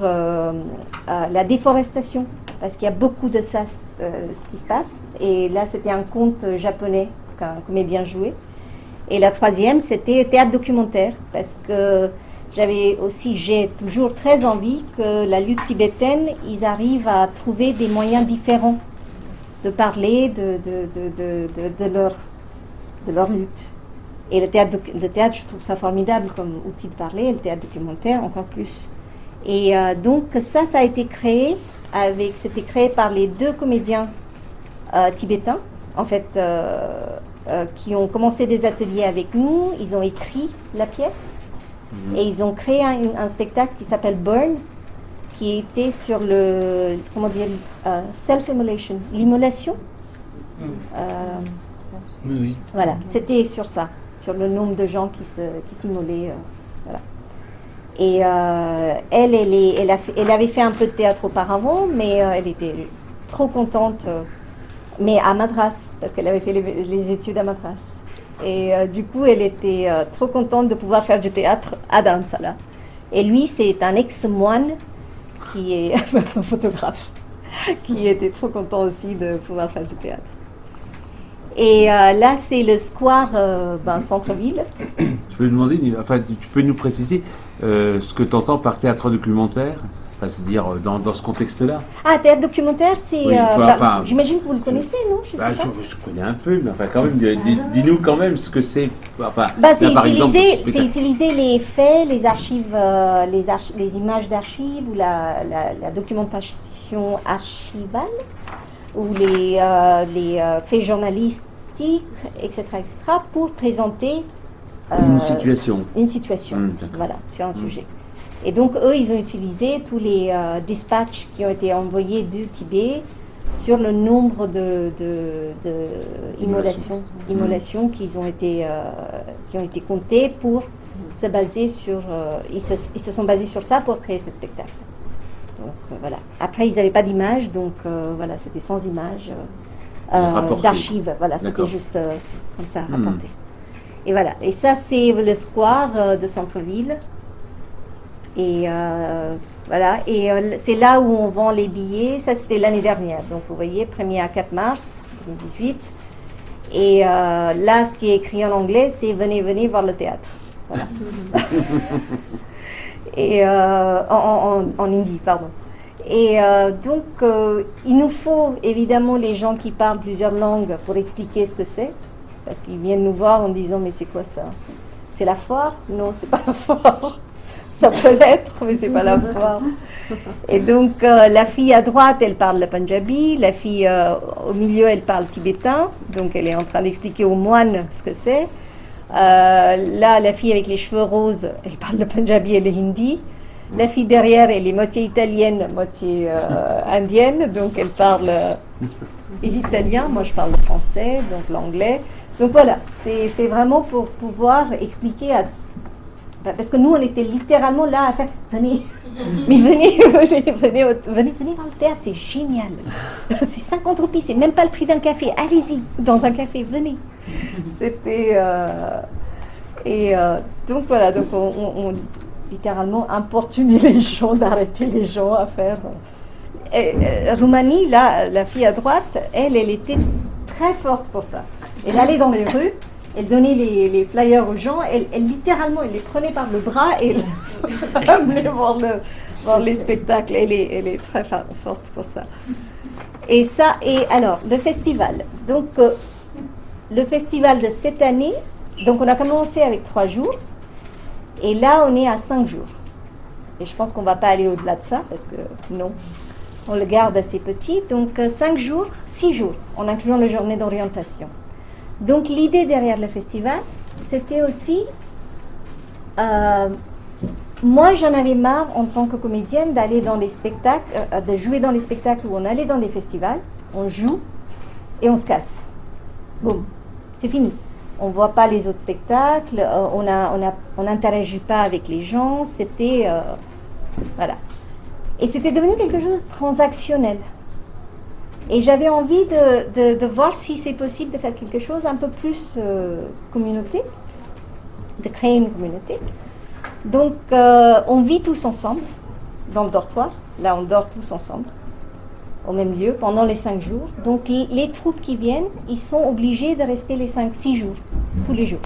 la déforestation, parce qu'il y a beaucoup de ça, ce qui se passe. Et là, c'était un conte japonais qu'un comédien jouait. Et la troisième, c'était théâtre documentaire, parce que j'ai toujours très envie que la lutte tibétaine, ils arrivent à trouver des moyens différents de parler de leur lutte. Et le théâtre, je trouve ça formidable comme outil de parler, et le théâtre documentaire encore plus. Et donc ça a été créé c'était créé par les deux comédiens tibétains, en fait, qui ont commencé des ateliers avec nous. Ils ont écrit la pièce et ils ont créé un spectacle qui s'appelle Burn, qui était sur le, self-immolation, l'immolation. Oui. Voilà, c'était sur ça, sur le nombre de gens qui s'immolaient. Voilà. Et elle avait fait un peu de théâtre auparavant, mais elle était trop contente, mais à Madras, parce qu'elle avait fait les études à Madras. Et du coup, elle était trop contente de pouvoir faire du théâtre à Dharamsala. Et lui, c'est un ex-moine qui est un photographe, qui était trop content aussi de pouvoir faire du théâtre. Et là, c'est le square centre-ville. Je peux demander, tu peux nous préciser ce que tu entends par théâtre documentaire, c'est-à-dire dans ce contexte-là. Ah, théâtre documentaire, c'est... Oui, j'imagine que vous le connaissez, non? Je connais un peu, mais quand même, dis-nous quand même ce que c'est. C'est utiliser les faits, les archives, les images d'archives ou la documentation archivale, ou les faits journalistiques, etc., pour présenter une situation. Voilà, sur un sujet. Et donc, eux, ils ont utilisé tous les dispatchs qui ont été envoyés du Tibet sur le nombre de immolations qui ont été comptées pour se baser sur... ils se sont basés sur ça pour créer ce spectacle. Donc, voilà. Après, ils n'avaient pas d'image, donc voilà, c'était sans image d'archives. Voilà, c'était juste comme ça, rapporté. Et voilà. Et ça, c'est le square de centre-ville. Et voilà, et c'est là où on vend les billets. Ça, c'était l'année dernière. Donc, vous voyez, 1er à 4 mars 2018. Et là, ce qui est écrit en anglais, c'est venez, venez voir le théâtre. Voilà. Et en hindi, pardon. Et donc, il nous faut évidemment les gens qui parlent plusieurs langues pour expliquer ce que c'est. Parce qu'ils viennent nous voir en disant, mais c'est quoi ça? C'est la foire? Non, c'est pas la foire. Ça peut l'être, mais c'est pas la foire. Et donc, la fille à droite, elle parle le punjabi. La fille au milieu, elle parle tibétain. Donc, elle est en train d'expliquer aux moines ce que c'est. Là, la fille avec les cheveux roses, elle parle le punjabi et le hindi. La fille derrière, elle est moitié italienne, moitié indienne. Donc, elle parle l'italien. Moi, je parle le français, donc l'anglais. Donc, voilà, c'est vraiment pour pouvoir expliquer à... Parce que nous, on était littéralement là à faire « Venez, mais venez voir le théâtre, c'est génial. C'est 50 roupies, c'est même pas le prix d'un café. Allez-y, dans un café, venez. » C'était... donc voilà, donc on littéralement importunait les gens, d'arrêter les gens à faire... Roumanie, là, la fille à droite, elle était très forte pour ça. Elle allait dans les rues, elle donnait les flyers aux gens, elle littéralement, elle les prenait par le bras et elle amenait voir les spectacles. Elle est très forte pour ça. Et ça, et alors, le festival. Donc, le festival de cette année, donc on a commencé avec 3 jours, et là, on est à 5 jours. Et je pense qu'on ne va pas aller au-delà de ça, parce que non, on le garde assez petit. Donc, 5 jours, 6 jours, en incluant la journée d'orientation. Donc l'idée derrière le festival, c'était aussi, moi j'en avais marre en tant que comédienne d'aller dans les spectacles, de jouer dans les spectacles où on allait dans des festivals, on joue et on se casse. Boum, c'est fini. On ne voit pas les autres spectacles, on n'interagit pas avec les gens, c'était, voilà. Et c'était devenu quelque chose de transactionnel. Et j'avais envie de voir si c'est possible de faire quelque chose un peu plus communauté, de créer une communauté. Donc, on vit tous ensemble dans le dortoir. Là, on dort tous ensemble, au même lieu, pendant les 5 jours. Donc, les troupes qui viennent, ils sont obligés de rester les 5-6 jours, tous les jours.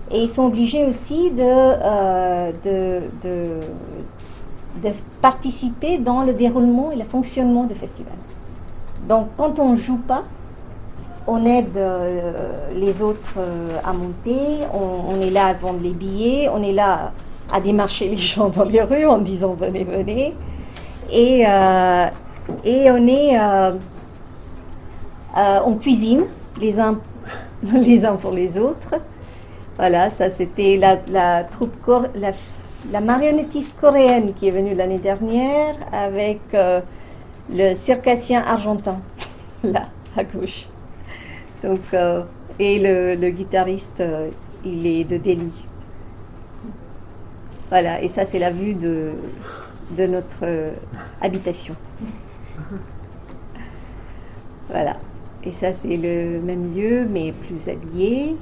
Et ils sont obligés aussi de participer dans le déroulement et le fonctionnement du festival. Donc, quand on ne joue pas, on aide les autres à monter, on est là à vendre les billets, on est là à démarcher les gens dans les rues en disant « venez, venez ». Et on cuisine les uns pour les autres. Voilà, ça c'était la troupe, la marionnettiste coréenne qui est venue l'année dernière avec... le circassien argentin, là, à gauche. Donc, et le guitariste, il est de Delhi. Voilà, et ça, c'est la vue de notre habitation. Voilà, et ça, c'est le même lieu, mais plus habillé.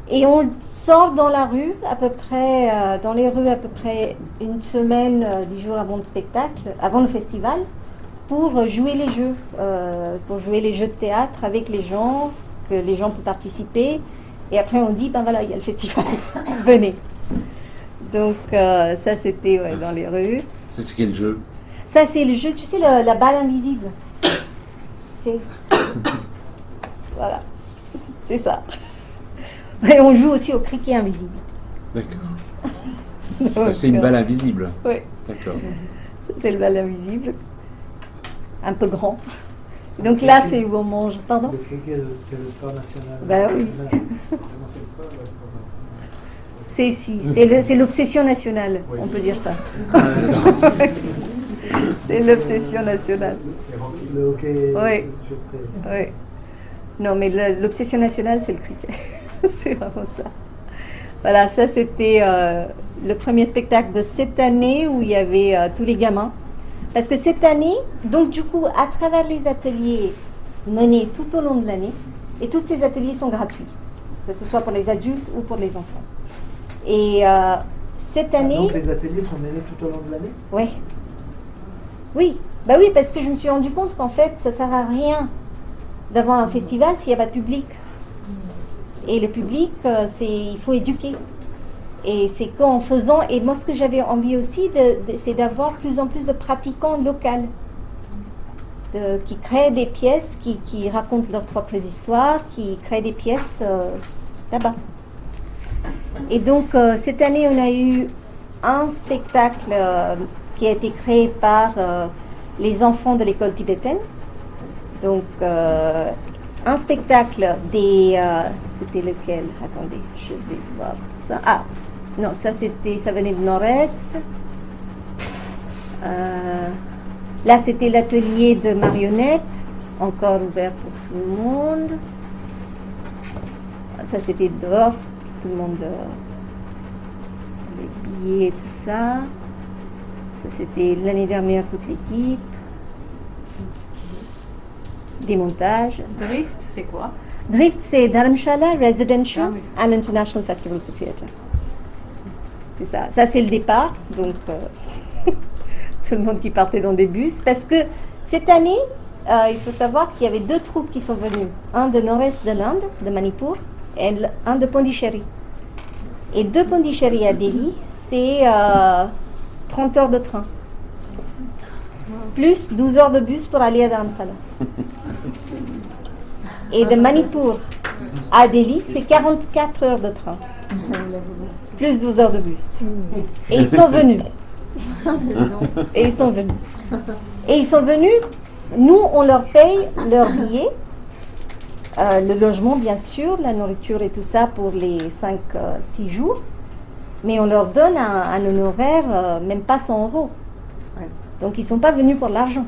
Et on sort dans la rue, à peu près, dans les rues, à peu près une semaine, 10 jours avant le spectacle, avant le festival, pour jouer les jeux, de théâtre avec les gens, que les gens peuvent participer. Et après, on dit, ben voilà, il y a le festival, venez. Donc, ça, c'était dans les rues. Ça, c'est quel jeu? Ça, c'est le jeu, tu sais, la balle invisible. C'est... Voilà, c'est ça. Et on joue aussi au cricket invisible. D'accord. C'est une balle invisible. Oui. D'accord. C'est le balle invisible. Un peu grand. Donc là, c'est où on mange. Pardon? Le cricket, c'est le sport national. Ben oui. C'est l'obsession nationale, Oui. on peut dire ça. C'est l'obsession nationale. Le hockey, Oui. surprise. Oui. Non, mais l'obsession nationale, c'est le cricket. C'est vraiment ça. Voilà, ça c'était le premier spectacle de cette année où il y avait tous les gamins. Parce que cette année, donc du coup, à travers les ateliers menés tout au long de l'année, et tous ces ateliers sont gratuits, que ce soit pour les adultes ou pour les enfants. Et cette Ah, année... donc les ateliers sont menés tout au long de l'année? Ouais. Oui, bah oui, parce que je me suis rendu compte qu'en fait, ça sert à rien d'avoir un festival s'il n'y a pas de public. Et le public, il faut éduquer. Et c'est qu'en faisant, et moi ce que j'avais envie aussi, c'est d'avoir plus en plus de pratiquants locaux, qui créent des pièces, qui racontent leurs propres histoires, qui créent des pièces là-bas. Et donc cette année, on a eu un spectacle qui a été créé par les enfants de l'école tibétaine. Donc un spectacle c'était lequel? Attendez, je vais voir ça. Ah, non, ça venait de Nord-Est. Là, c'était l'atelier de marionnettes, encore ouvert pour tout le monde. Ça, c'était dehors, tout le monde les billets et tout ça. Ça, c'était l'année dernière, toute l'équipe. Des montages. Drift, c'est quoi? Drift, c'est Dharamshala Residential and International Festival for Theatre. C'est ça. Ça, c'est le départ. Donc, tout le monde qui partait dans des bus. Parce que cette année, il faut savoir qu'il y avait 2 troupes qui sont venues. Un de nord-est de l'Inde, de Manipur, et un de Pondichéry. Et de Pondichéry à Delhi, c'est 30 heures de train. Plus 12 heures de bus pour aller à Dharamsala. Et de Manipur à Delhi, c'est 44 heures de train. Plus 12 heures de bus. Et ils sont venus. Et ils sont venus. Et ils sont venus, nous, on leur paye leur billet, le logement, bien sûr, la nourriture et tout ça pour les 5-6 jours. Mais on leur donne un honoraire, même pas 100 €. Donc, ils ne sont pas venus pour l'argent.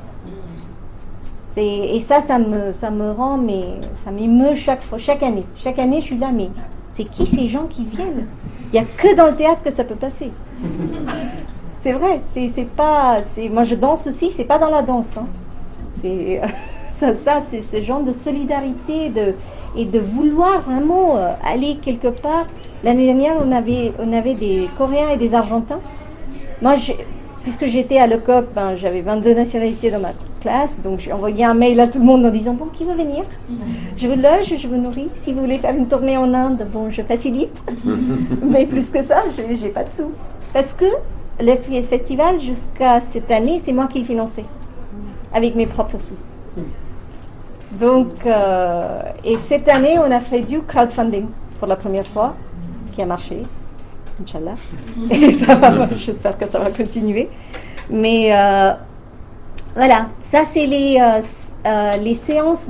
Et ça me rend, mais ça m'émeut chaque année. Chaque année, je suis là, mais c'est qui ces gens qui viennent? Il n'y a que dans le théâtre que ça peut passer. C'est vrai, moi je danse aussi, c'est pas dans la danse. Hein. C'est ce genre de solidarité et de vouloir vraiment aller quelque part. L'année dernière, on avait des Coréens et des Argentins. Moi, puisque j'étais à Lecoq, j'avais 22 nationalités dans ma classe, donc j'ai envoyé un mail à tout le monde en disant, bon, qui veut venir? Je vous loge, je vous nourris. Si vous voulez faire une tournée en Inde, bon, je facilite. Mais plus que ça, j'ai pas de sous. Parce que le festival, jusqu'à cette année, c'est moi qui le finançais, avec mes propres sous. Donc, et cette année, on a fait du crowdfunding pour la première fois, qui a marché. Inch'Allah. Et ça va, j'espère que ça va continuer. Mais voilà, ça c'est les séances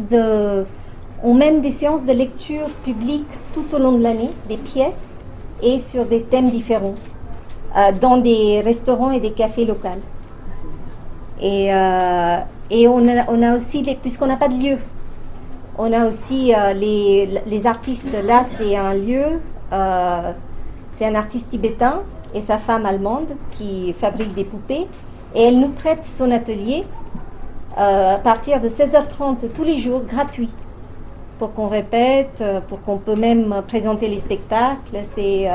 on mène des séances de lecture publique tout au long de l'année, des pièces et sur des thèmes différents, dans des restaurants et des cafés locaux. Et on a aussi, puisqu'on n'a pas de lieu, on a aussi les artistes. Là, c'est un lieu. C'est un artiste tibétain et sa femme allemande qui fabrique des poupées. Et elle nous prête son atelier à partir de 16h30 tous les jours, gratuit, pour qu'on répète, pour qu'on peut même présenter les spectacles. C'est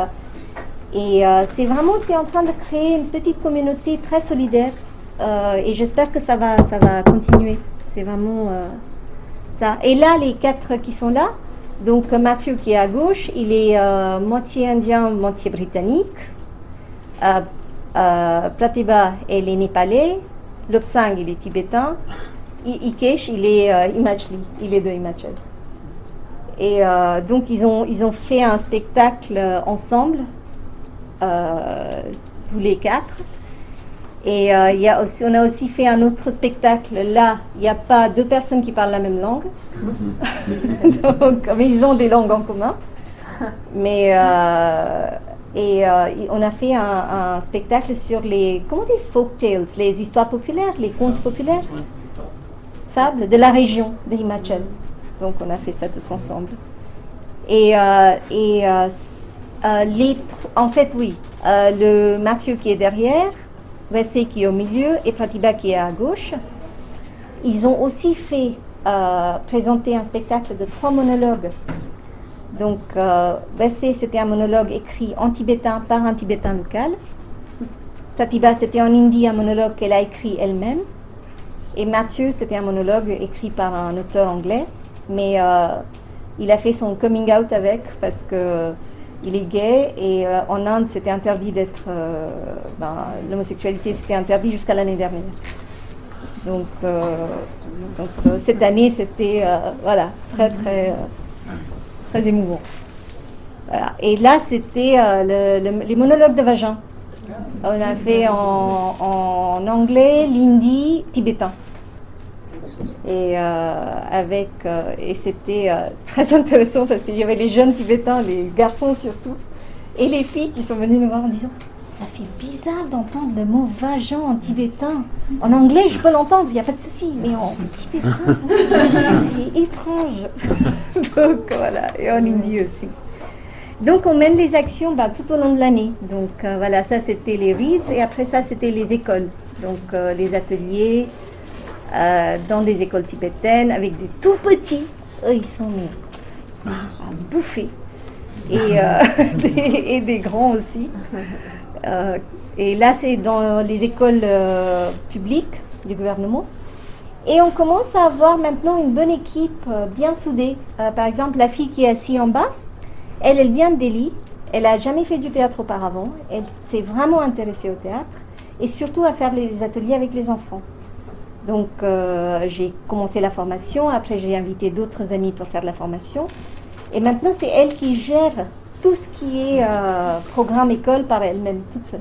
en train de créer une petite communauté très solidaire. Et j'espère que ça va continuer. C'est vraiment ça. Et là, les 4 qui sont là, donc Mathieu qui est à gauche, il est moitié indien, moitié britannique. Pratibha, elle est népalais. Lobsang, il est tibétain. Ikesh, il est Himachali, il est de Himachal. Et donc ils ont fait un spectacle ensemble, tous les 4. Et on a aussi fait un autre spectacle. Là, il n'y a pas 2 personnes qui parlent la même langue. Donc, mais ils ont des langues en commun. Mais on a fait un spectacle sur folk tales, les histoires populaires, les contes populaires, fables de la région de Himachal. Donc on a fait ça tous ensemble. En fait, oui, le Mathieu qui est derrière, Vessé qui est au milieu et Pratibha qui est à gauche, ils ont aussi fait présenter un spectacle de 3 monologues Donc, c'était un monologue écrit en tibétain par un tibétain local. Pratibha, c'était en hindi un monologue qu'elle a écrit elle-même. Et Mathieu, c'était un monologue écrit par un auteur anglais. Mais il a fait son coming out avec parce que il est gay et en Inde, c'était interdit d'être... l'homosexualité, c'était interdit jusqu'à l'année dernière. Donc, cette année, c'était très, très, très émouvant. Voilà. Et là, c'était les monologues de vagin. On a fait en anglais, l'hindi, tibétain. Et c'était très intéressant parce qu'il y avait les jeunes tibétains, les garçons surtout, et les filles qui sont venues nous voir en disant « Ça fait bizarre d'entendre le mot vagin en tibétain. En anglais, je peux l'entendre, il n'y a pas de souci, mais en tibétain, c'est étrange. » Donc voilà, et en hindi aussi. Donc on mène les actions tout au long de l'année. Donc voilà, ça c'était les reads et après ça c'était les écoles. Donc les ateliers dans des écoles tibétaines avec des tout petits. Eux ils sont à bouffer. Et des grands aussi. Et là c'est dans les écoles publiques du gouvernement. Et on commence à avoir maintenant une bonne équipe bien soudée. Par exemple la fille qui est assise en bas, elle vient de Delhi, elle n'a jamais fait du théâtre auparavant, elle s'est vraiment intéressée au théâtre et surtout à faire les ateliers avec les enfants. Donc j'ai commencé la formation, après j'ai invité d'autres amis pour faire la formation et maintenant c'est elle qui gère tout ce qui est programme école par elle-même, toute seule.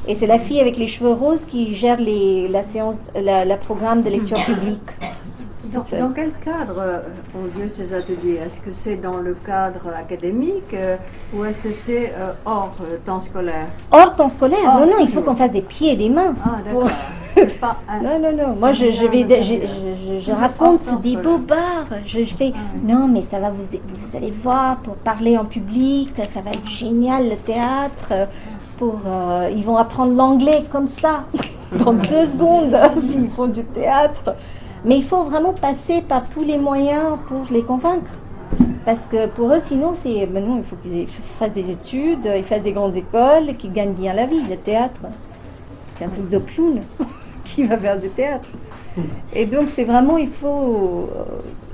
Et c'est la fille avec les cheveux roses qui gère la séance, la programme de lecture publique. Dans quel cadre ont lieu ces ateliers? Est-ce que c'est dans le cadre académique ou est-ce que c'est hors temps scolaire? Hors temps scolaire? Non, il faut qu'on fasse des pieds et des mains. Ah, d'accord. C'est pas Non. Moi, je raconte des bobards. Je fais, non, mais ça va, vous allez voir, pour parler en public, ça va être génial, le théâtre. Ils vont apprendre l'anglais comme ça, dans 2 secondes, s'ils font du théâtre. Mais il faut vraiment passer par tous les moyens pour les convaincre. Parce que pour eux, sinon, non, il faut qu'ils fassent des études, ils fassent des grandes écoles, qu'ils gagnent bien la vie. Le théâtre, c'est un truc de clown qui va faire du théâtre. Et donc, c'est vraiment, il faut...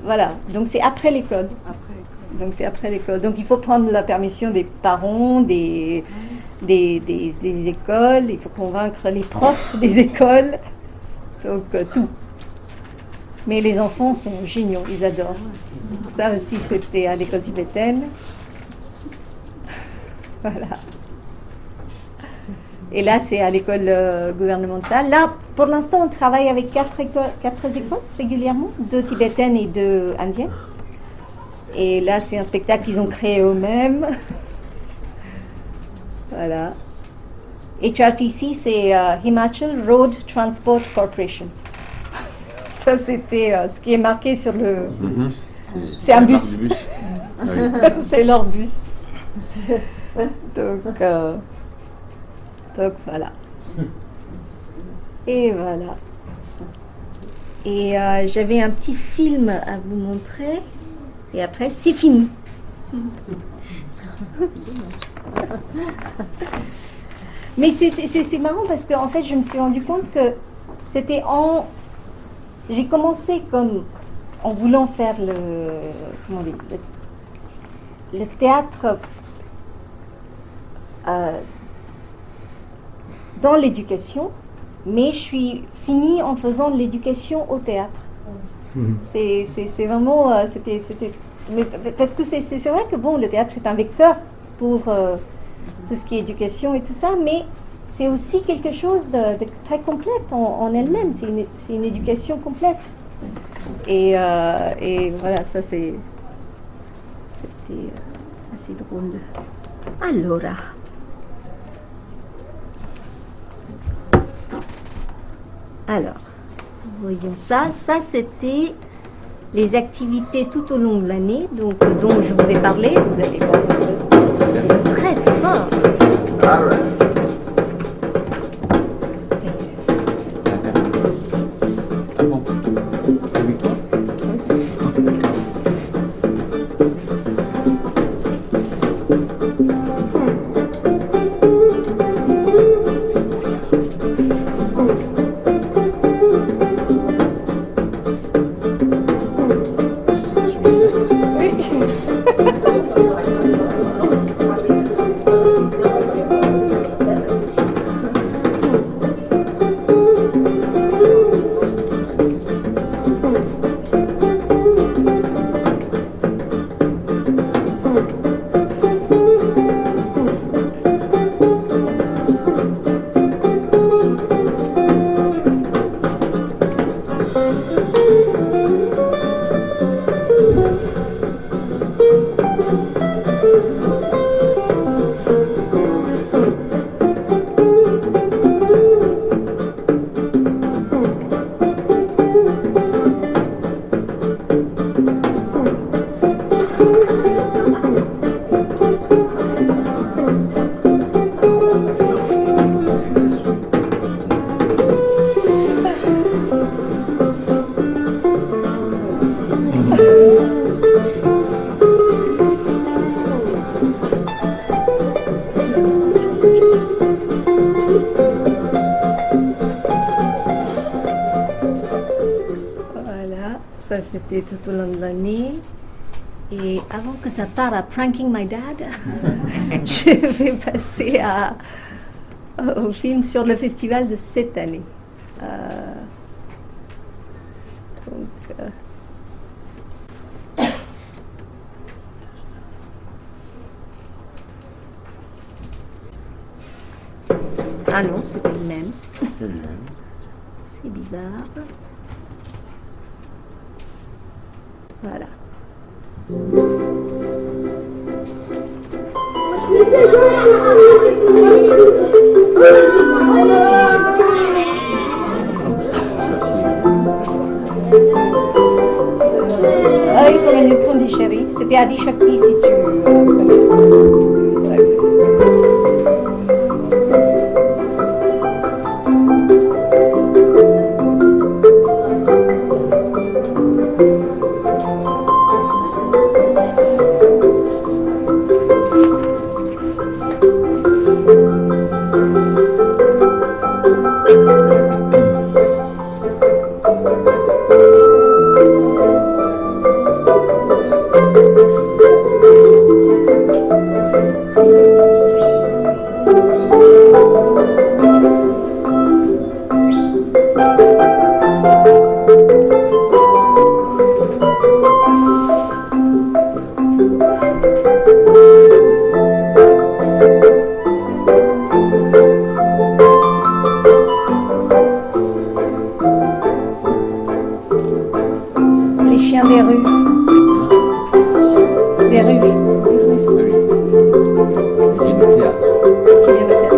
voilà, donc c'est après l'école. Donc, il faut prendre la permission des parents, des écoles, il faut convaincre les profs des écoles. Donc, tout. Mais les enfants sont géniaux, ils adorent. Ça aussi, c'était à l'école tibétaine. Voilà. Et là, c'est à l'école gouvernementale. Là, pour l'instant, on travaille avec 4 écoles régulièrement, 2 tibétaines et 2 indiennes. Et là, c'est un spectacle qu'ils ont créé eux-mêmes. Voilà. HRTC, c'est Himachal Road Transport Corporation. Ça, c'était ce qui est marqué sur le... C'est un bus. C'est leur bus. Donc, voilà. Et voilà. Et j'avais un petit film à vous montrer. Et après, c'est fini. Mais c'est marrant parce qu'en fait, je me suis rendu compte que c'était j'ai commencé comme en voulant faire le théâtre dans l'éducation, mais je suis finie en faisant de l'éducation au théâtre. C'est vraiment mais parce que c'est vrai que bon, le théâtre est un vecteur pour tout ce qui est éducation et tout ça, mais c'est aussi quelque chose de très complète en elle-même. C'est une éducation complète. Et voilà, ça c'était assez drôle. Alors, voyons ça. Ça, c'était les activités tout au long de l'année, donc dont je vous ai parlé. Vous allez voir, c'est très fort. Voilà, ça c'était tout au long de l'année. Et avant que ça parte à Pranking My Dad, je vais passer au film sur le festival de cette année. Ah non, c'était le même. C'est le même. C'est bizarre. Voilà. Ça, c'est... Ah, ils sont venus de Pondichéry. C'était Adi Shakti, si tu connais. Les chiens des rues. Des rues. Il y a du théâtre. Qui viennent de théâtre.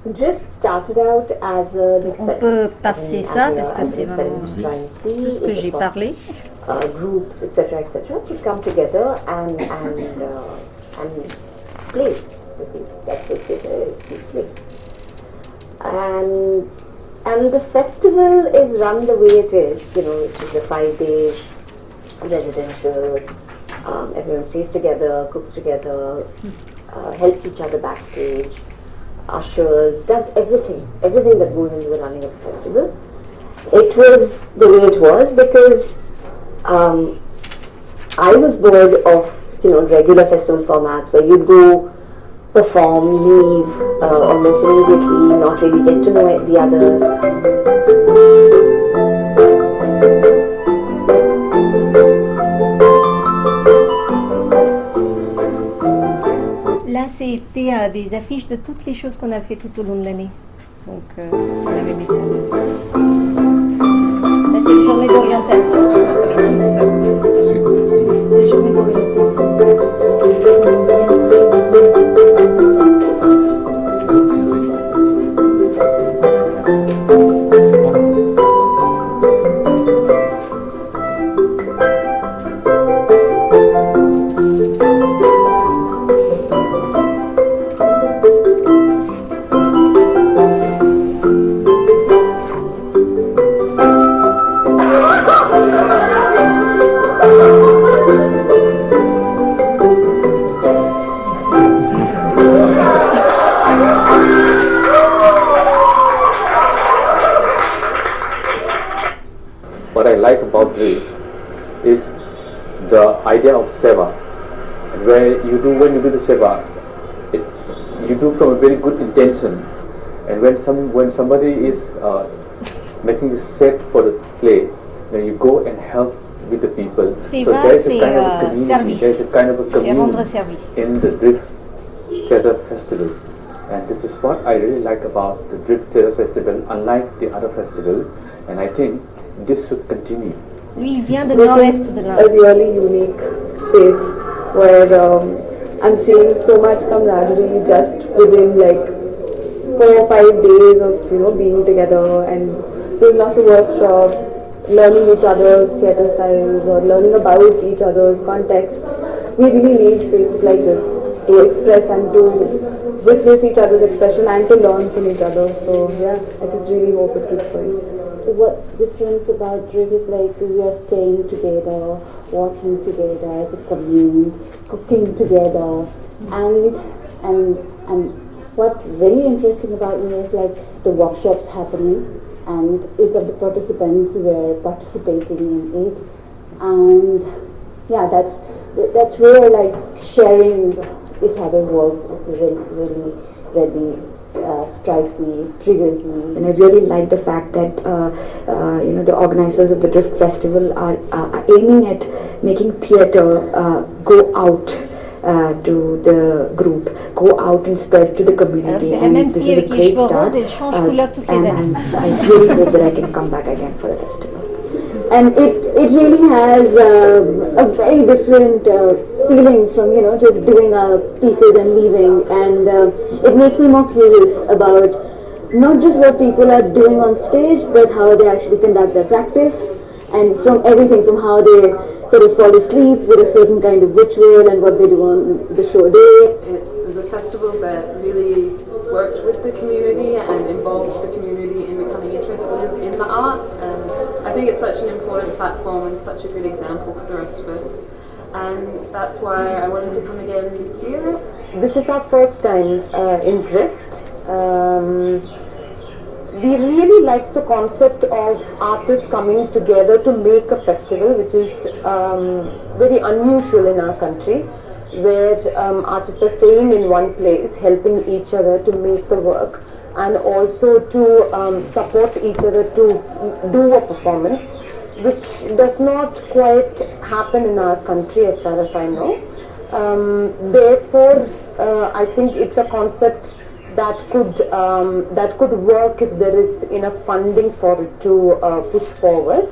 Drift started out as an On peut passer ça parce que c'est vraiment tout ce que j'ai parlé. Groups, etc., to come together and play. Because that's what it is, play. And the festival is run the way it is, which is a 5-day residential. Everyone stays together, cooks together, helps each other backstage, ushers, does everything that goes into the running of the festival. It was the way it was because I was bored of regular festival formats where you'd go perform, leave almost immediately, not really get to know the others. Là, c'était des affiches de toutes les choses qu'on a fait tout au long de l'année. Donc, on avait mis ça. Là, c'est les journées d'orientation. On connaît tous ça. C'est quoi ça? Les journées d'orientation. What I like about drift is the idea of seva, where when you do the seva, you do from a very good intention, and when somebody is making a set for the play, then you go and help with the people. Seva, there's a c'est kind of a community, service. there's a kind of a C'est rendre community service. in the Drift Theatre Festival, and this is what I really like about the Drift Theatre Festival, unlike the other festival, and I think this should continue. Lui, il vient de nord-est de A l'Inde. really unique space where I'm seeing so much camaraderie just within like 4 or 5 days of being together and doing lots of workshops, learning each other's theatre styles or learning about each other's contexts. We really need spaces like this to express and to witness each other's expression and to learn from each other. So yeah, I just really hope it keeps going. What's different about Drift is like we are staying together, walking together as a commune, cooking together, and what's very interesting about me is like the workshops happening and each of the participants were participating in it, and yeah, that's where like sharing each other's works is really strikes me, triggers me. And I really like the fact that the organizers of the Drift Festival are aiming at making theatre go out to the group, go out and spread to the community. C'est la même this fille is avec a les great cheveux start. roses, elle change couleur toutes les années. And I really hope that I can come back again for the festival. And it really has a very different feeling from just doing pieces and leaving, and it makes me more curious about not just what people are doing on stage, but how they actually conduct their practice, and from everything from how they sort of fall asleep with a certain kind of ritual and what they do on the show day. It was a festival that really worked with the community and involved the community in becoming interested in the arts, and I think it's such an important platform and such a good example for the rest of us, and that's why I wanted to come again this year. This is our first time in Drift. We really like the concept of artists coming together to make a festival, which is very unusual in our country, where artists are staying in one place, helping each other to make the work, and also to support each other to do a performance, which does not quite happen in our country as far as I know. Therefore, I think it's a concept that could work if there is enough funding for it to push forward.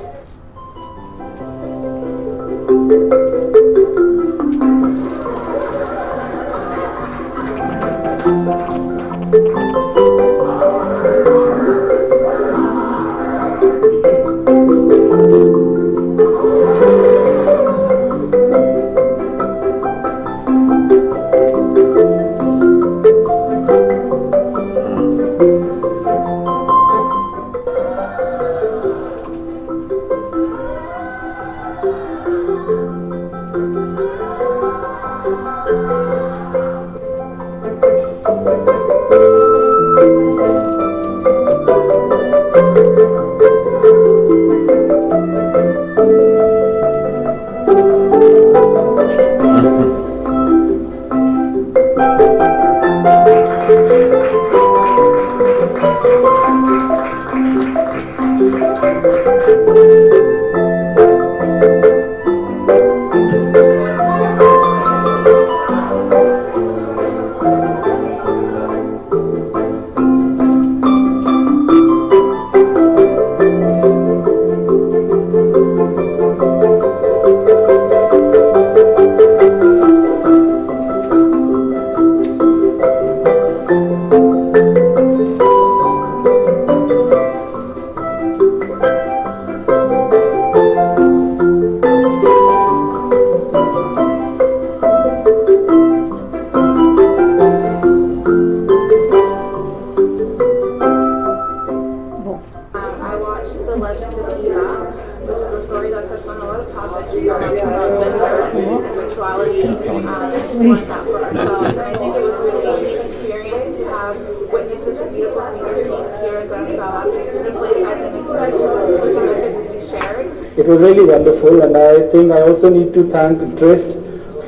It was really wonderful, and I think I also need to thank Drift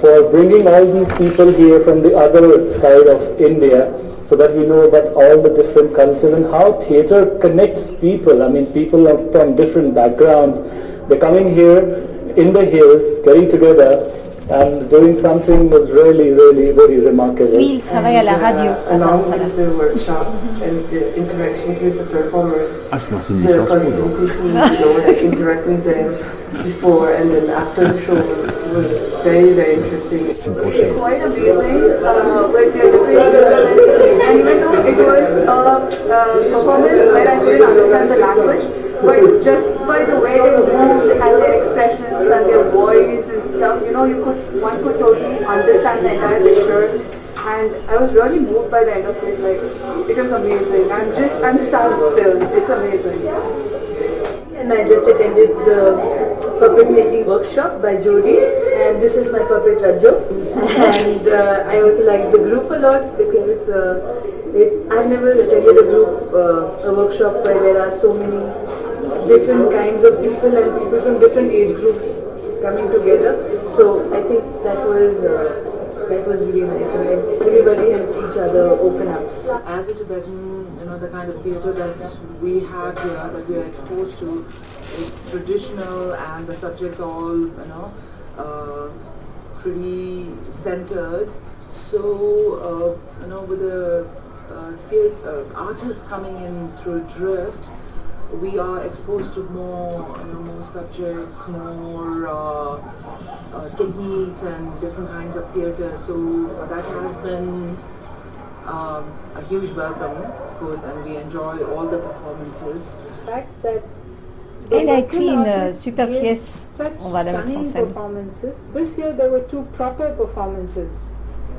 for bringing all these people here from the other side of India, so that we know about all the different cultures and how theatre connects people. I mean, people are from different backgrounds. They're coming here in the hills, getting together, and doing something was really, really very remarkable. Lui, il travaille à la radio. Along with the workshops and the interactions with the performers, Ah, c'est une licence pour nous. interact with them before and then after the show was very, very interesting. C'est une prochaine. Quite amazing with the different and even though it was a performance where I couldn't understand the language, but just by the way they moved and their expressions and their voice and stuff, one could totally understand the entire picture. And I was really moved by the end of it. Like, it was amazing. I'm stunned still. It's amazing. And I just attended the puppet making workshop by Jody, and this is my puppet Rajo. And I also like the group a lot because I've never attended a workshop where there are so many different kinds of people and people from different age groups coming together. So I think that was really nice, and everybody helped each other open up. As a Tibetan, the kind of theatre that we have here, that we are exposed to, it's traditional and the subjects all, pretty centered. So, with the artists coming in through Drift, we are exposed to more subjects, more techniques and different kinds of theatre. So that has been a huge welcome, of course, and we enjoy all the performances. The fact that Elle a écrit une super pièce. On va la mettre en scène. Performances. This year there were 2 proper performances,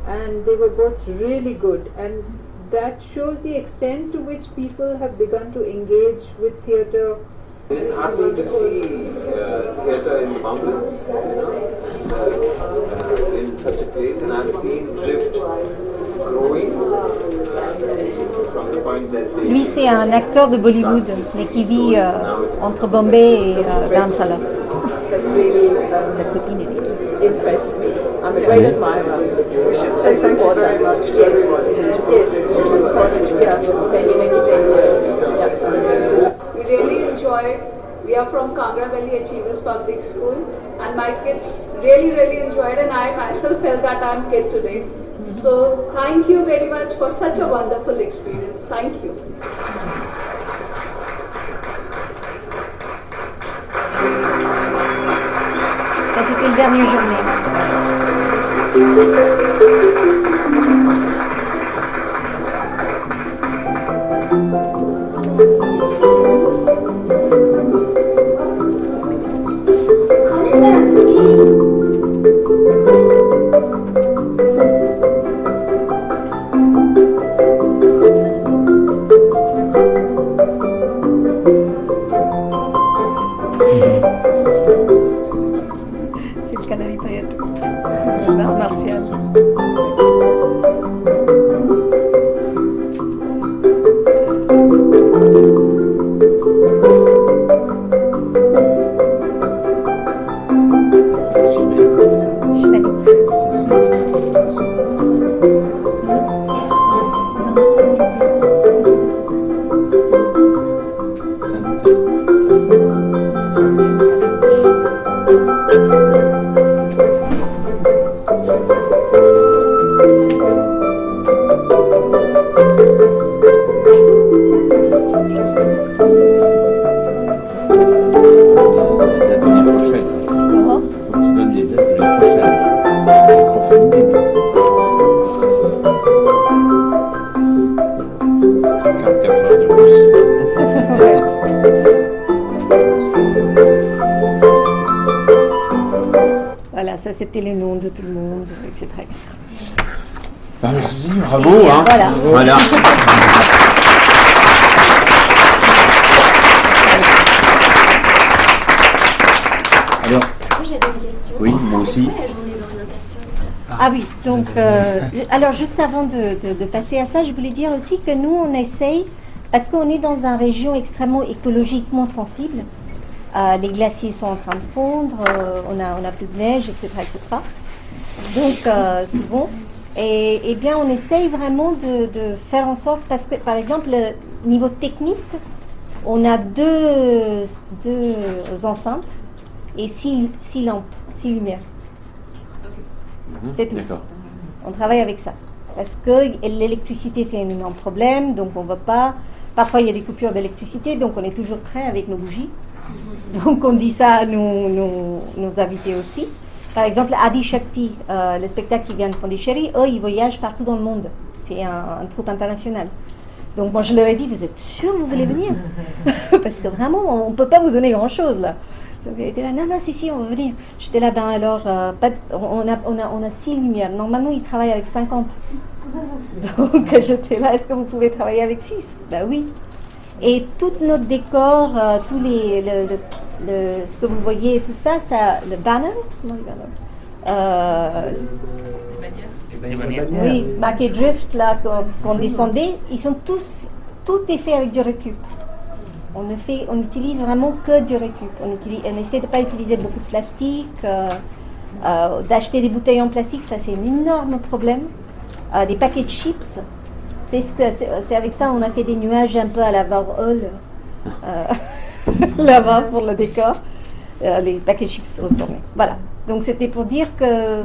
and they were both really good. And that shows the extent to which people have begun to engage with theatre. It's heartening to see theatre in the mountains, in such a place, and I've seen Drift growing from the point that they... Lui, c'est un acteur de Bollywood, mais qui vit entre Bombay et Dharamsala. That's really Cette copine est impressed me. I'm a great admirer. We should say some more very much. Yes, of course, many things. Yeah. We really enjoyed. We are from Kangra Valley Achievers Public School, and my kids really enjoyed, and I myself felt that I'm kid today. So thank you very much for such a wonderful experience. Thank you. Ça, c'était le dernier journée. C'est le Canary Payette. Martial. Voilà, ça c'était les noms de tout le monde, etc. Bah, merci, bravo. Voilà. Alors, J'avais une question. oui, moi aussi. Ah oui, donc, alors juste avant de passer à ça, je voulais dire aussi que nous, on essaye, parce qu'on est dans une région extrêmement écologiquement sensible, les glaciers sont en train de fondre, on a plus de neige, etc. Donc, c'est bon. Et bien, on essaye vraiment de faire en sorte, parce que, par exemple, niveau technique, on a deux enceintes et 6 lampes, 6 lumières. C'est tout. D'accord. On travaille avec ça. Parce que l'électricité, c'est un énorme problème, donc on ne va pas... Parfois, il y a des coupures d'électricité, donc on est toujours prêt avec nos bougies. Donc, on dit ça à nos invités aussi. Par exemple, Adi Shakti, le spectacle qui vient de Pondichéry, eux, ils voyagent partout dans le monde. C'est un troupe international. Donc moi je leur ai dit, vous êtes sûr que vous voulez venir? Parce que vraiment, on ne peut pas vous donner grand-chose là. Donc elle était là, non, si, on va venir. J'étais là, ben alors, on a 6 lumières. Normalement, ils travaillent avec 50. Donc j'étais là, est-ce que vous pouvez travailler avec 6? Ben oui. Et tout notre décor, tous ce que vous voyez, tout ça, le banner, comment le banner? Les bannières. Oui, Back et Drift, là, qu'on descendait, tout est fait avec du récup. On utilise vraiment que du récup. On essaie de ne pas utiliser beaucoup de plastique, d'acheter des bouteilles en plastique, ça c'est un énorme problème. Des paquets de chips, c'est avec ça on a fait des nuages un peu à la Warhol, là-bas pour le décor, les paquets de chips retournés. Voilà, donc c'était pour dire que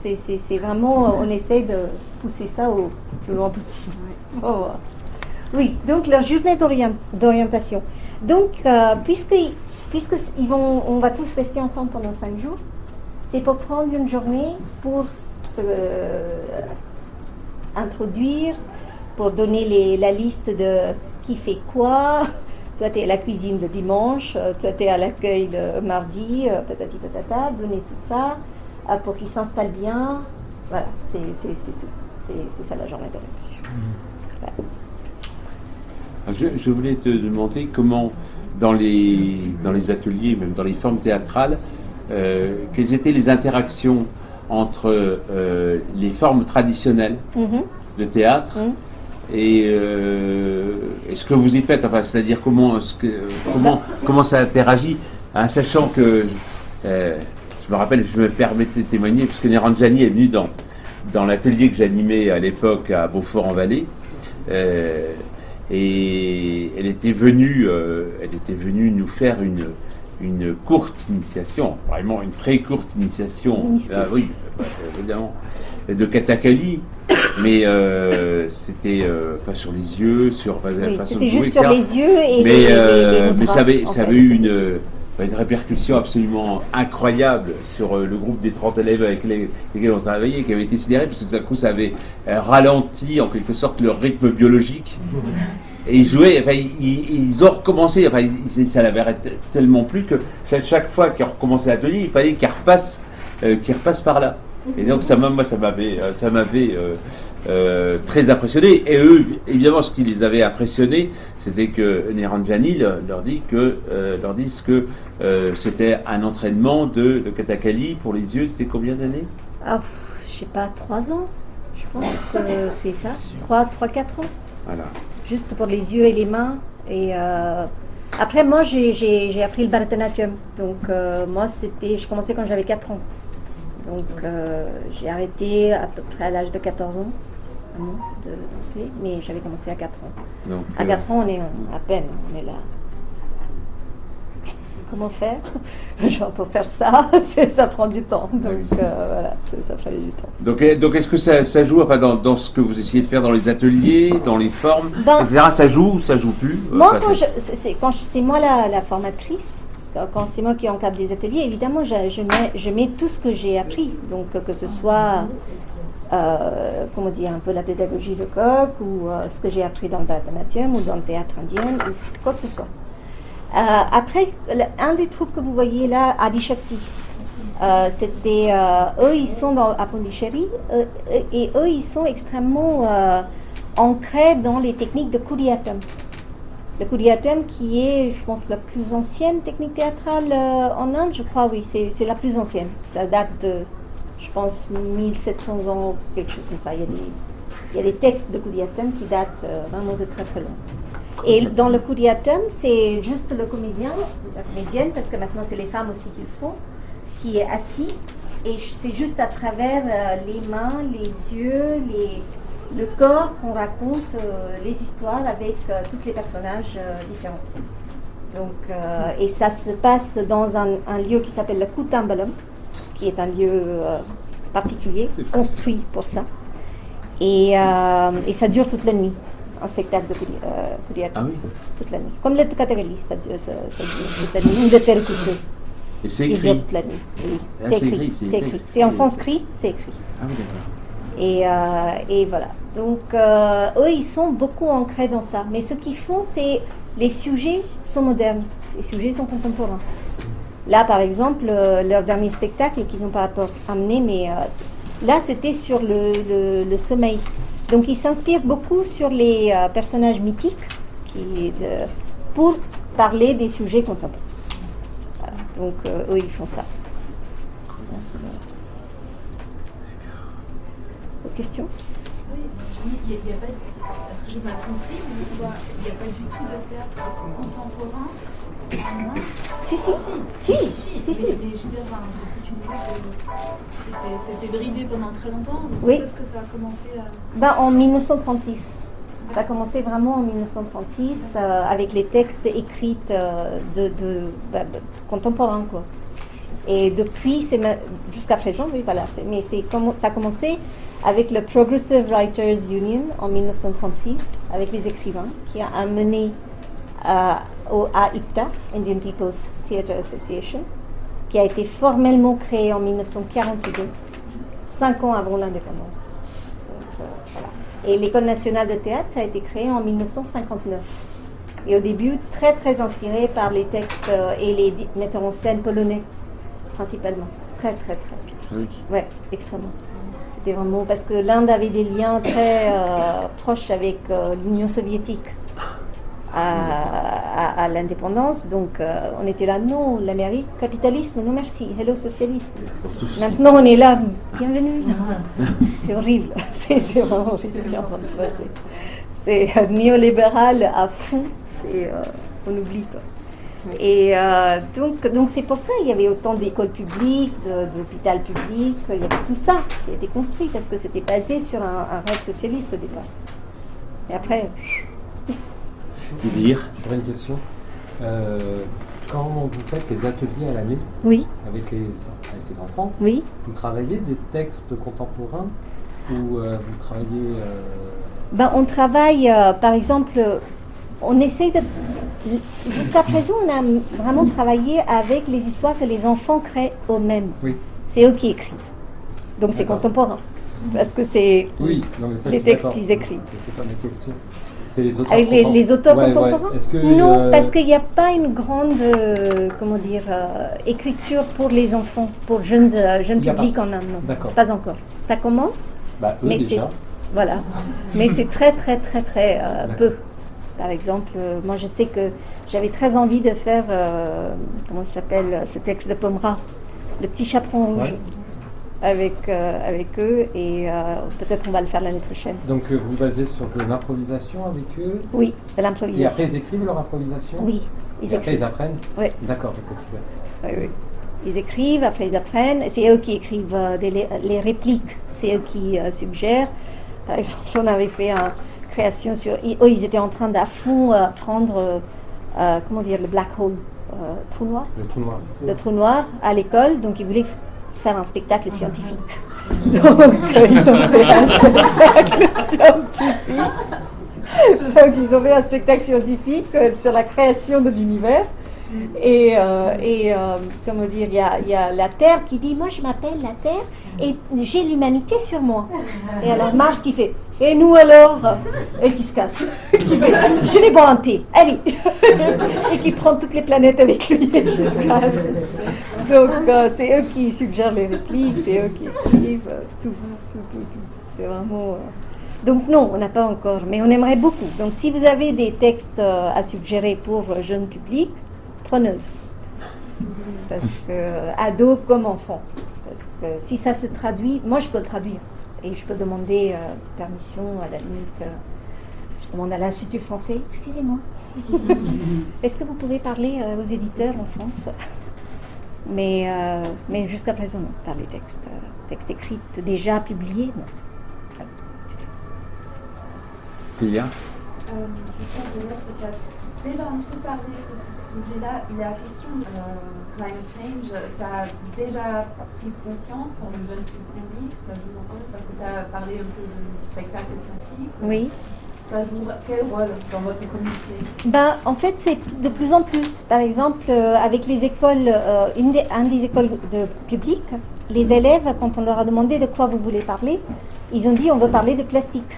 c'est vraiment, on essaie de pousser ça au plus loin possible. Oh. Oui, donc leur journée d'orientation. Donc, puisque on va tous rester ensemble pendant 5 jours, c'est pour prendre une journée pour introduire, pour donner la liste de qui fait quoi. Toi, tu es à la cuisine le dimanche, toi, tu es à l'accueil le mardi, patati patata, donner tout ça pour qu'ils s'installent bien. Voilà, c'est tout. C'est ça la journée d'orientation. Voilà. Je voulais te demander comment, dans les ateliers, même dans les formes théâtrales, quelles étaient les interactions entre les formes traditionnelles de théâtre et ce que vous y faites, enfin, c'est-à-dire comment ça interagit, hein, sachant que je me rappelle, je me permettais de témoigner, puisque Niranjani est venue dans l'atelier que j'animais à l'époque à Beaufort-en-Vallée. Et elle était venue nous faire une courte initiation, vraiment une très courte initiation, oui, évidemment, de Kathakali, mais c'était sur les yeux, oui, façon c'était de jouer, juste sur les yeux et mais ça avait eu une répercussion absolument incroyable sur le groupe des 30 élèves avec lesquels on travaillait, qui avait été sidéré, parce que tout à coup ça avait ralenti en quelque sorte leur rythme biologique. Et ils jouaient, enfin, ils ont recommencé, enfin, ça n'avait tellement plu que chaque fois qu'ils recommençaient l'atelier, il fallait qu'ils repassent par là. Et donc ça m'avait très impressionné. Et eux, évidemment, ce qui les avait impressionnés, c'était que Niranjani leur disent que c'était un entraînement de Kathakali pour les yeux. C'était combien d'années? Je sais pas, 3 ans. Je pense que c'est ça, 3-4 ans. Voilà. Juste pour les yeux et les mains. Et après, moi, j'ai appris le Bharatanatyam. Donc, moi, je commençais quand j'avais 4 ans. Donc, j'ai arrêté à peu près à l'âge de 14 ans de danser, mais j'avais commencé à 4 ans. Donc, à 4 ans, on est à peine, on est là. Comment faire? Genre, pour faire ça, ça prend du temps. Donc, voilà, ça prend du temps. Donc est-ce que ça joue, enfin, dans ce que vous essayez de faire dans les ateliers, dans les formes, etc., ça joue ou ça joue plus? Moi, quand c'est moi la formatrice, quand c'est moi qui encadre les ateliers, évidemment, je mets tout ce que j'ai appris. Donc, que ce soit, comment dire, un peu la pédagogie de coq, ou ce que j'ai appris dans le Bharatanatyam, ou dans le théâtre indien, ou quoi que ce soit. Après, un des trucs que vous voyez là, Adishakti, c'était, eux, ils sont à Pondichéry, et eux, ils sont extrêmement ancrés dans les techniques de Kudiyattam. Le Kudiyattam qui est, je pense, la plus ancienne technique théâtrale en Inde, je crois, oui, c'est la plus ancienne. Ça date de, je pense, 1700 ans, quelque chose comme ça. Il y a des textes de Kudiyattam qui datent vraiment de très très loin. Et dans le Kudiyattam, c'est juste le comédien, la comédienne, parce que maintenant c'est les femmes aussi qui le font, qui est assis, et c'est juste à travers les mains, les yeux, le corps qu'on raconte les histoires avec tous les personnages différents. Donc, et ça se passe dans un lieu qui s'appelle le Kutambalam, qui est un lieu particulier, construit pour ça, et ça dure toute la nuit. Un spectacle de Kudiyattam. Ah oui. Toute la nuit. Comme le Kathakali, ça dure toute la nuit. Ou le Terkutu. Et c'est écrit. Toute la nuit. Oui. Ah, c'est écrit. C'est en sanskrit, c'est écrit. Ah oui, d'accord. Et voilà. Donc, eux, ils sont beaucoup ancrés dans ça. Mais ce qu'ils font, c'est les sujets sont modernes, les sujets sont contemporains. Là, par exemple, leur dernier spectacle qu'ils n'ont pas amené, mais là, c'était sur le sommeil. Donc, ils s'inspirent beaucoup sur les personnages mythiques pour parler des sujets contemporains. Voilà. Donc, eux, ils font ça. Autre question? Oui, il n'y a pas, est-ce que j'ai mal compris, il n'y a pas du tout de théâtre contemporain? Si. Mais je veux dire, parce que tu disais que c'était bridé pendant très longtemps. Donc oui. Est-ce que ça a commencé à... En 1936. Ça a commencé vraiment en 1936 avec les textes écrits contemporains, quoi. Et depuis, jusqu'à présent, oui, voilà. Mais ça a commencé avec le Progressive Writers Union en 1936, avec les écrivains, qui a amené à IPTA, Indian People's Theatre Association, qui a été formellement créée en 1942, 5 ans avant l'indépendance. Voilà. Et l'École nationale de théâtre, ça a été créé en 1959. Et au début, très très inspiré par les textes et les metteurs en scène polonais, principalement. Très. Oui. Ouais, extrêmement. C'était vraiment parce que l'Inde avait des liens très proches avec l'Union soviétique à l'indépendance. Donc on était là, non, l'Amérique, capitalisme, non merci, hello socialisme. Maintenant on est là, bienvenue. C'est horrible, c'est vraiment horrible ce qui est en train de se passer. C'est néolibéral à fond, on oublie quoi. Et donc c'est pour ça qu'il y avait autant d'écoles publiques, d'hôpitaux publics, il y avait tout ça qui a été construit parce que c'était basé sur un rêve socialiste au départ. Et après... Dire. J'aurais une question. Quand vous faites les ateliers à l'année oui. avec les enfants, oui. vous travaillez des textes contemporains ou vous travaillez... On travaille, par exemple... On essaie de... Jusqu'à présent, on a vraiment travaillé avec les histoires que les enfants créent eux-mêmes. Oui. C'est eux qui écrivent. Donc c'est contemporain. Parce que c'est les textes qu'ils écrivent. C'est pas ma question. C'est les auteurs avec les auteurs contemporains que, non, parce qu'il n'y a pas une grande écriture pour les enfants, pour jeunes publics en Inde. Non, pas encore. Ça commence. Mais déjà. Voilà. Mais c'est très peu. Par exemple, moi je sais que j'avais très envie de faire, comment ça s'appelle, ce texte de Pomera, Le Petit Chaperon Rouge, avec eux, et peut-être on va le faire l'année prochaine. Donc vous basez sur de l'improvisation avec eux? Oui, de l'improvisation. Et après ils écrivent leur improvisation? Oui. Après ils apprennent? Oui. D'accord, c'est super. Oui. Ils écrivent, après ils apprennent, c'est eux qui écrivent les répliques, c'est eux qui suggèrent. Par exemple, on avait fait un... création sur... ils étaient en train d'à fond prendre, le black hole, trou noir. Le trou noir. Le trou noir à l'école, donc ils voulaient faire un spectacle scientifique. Donc ils ont fait un spectacle scientifique. Donc ils ont fait un spectacle scientifique sur la création de l'univers. Et comment dire, il y a la Terre qui dit, moi je m'appelle la Terre et j'ai l'humanité sur moi. Et alors Mars qui fait, et nous alors? Et qui se casse. Qui fait, je l'ai banté, allez. Et qui prend toutes les planètes avec lui et qui se casse. Donc c'est eux qui suggèrent les répliques, c'est eux qui écrivent tout. C'est vraiment... Donc non, on n'a pas encore, mais on aimerait beaucoup. Donc si vous avez des textes à suggérer pour jeunes publics, preneuse. Parce que ado comme enfant. Parce que si ça se traduit, moi je peux le traduire. Et je peux demander permission, à la limite, je demande à l'Institut français, excusez-moi, est-ce que vous pouvez parler aux éditeurs en France? Mais jusqu'à présent, non, par les textes écrits déjà publiés, non. Célia? Question peut-être que tu as déjà un peu parlé sur ce sujet-là. La question climate change, ça a déjà pris conscience pour le jeune public, ça joue un rôle, parce que tu as parlé un peu du spectacle scientifique. Oui. Ça joue quel rôle dans votre communauté? En fait, c'est de plus en plus. Par exemple, avec les écoles, un des écoles publiques, les élèves, quand on leur a demandé de quoi vous voulez parler, ils ont dit on veut parler de plastique.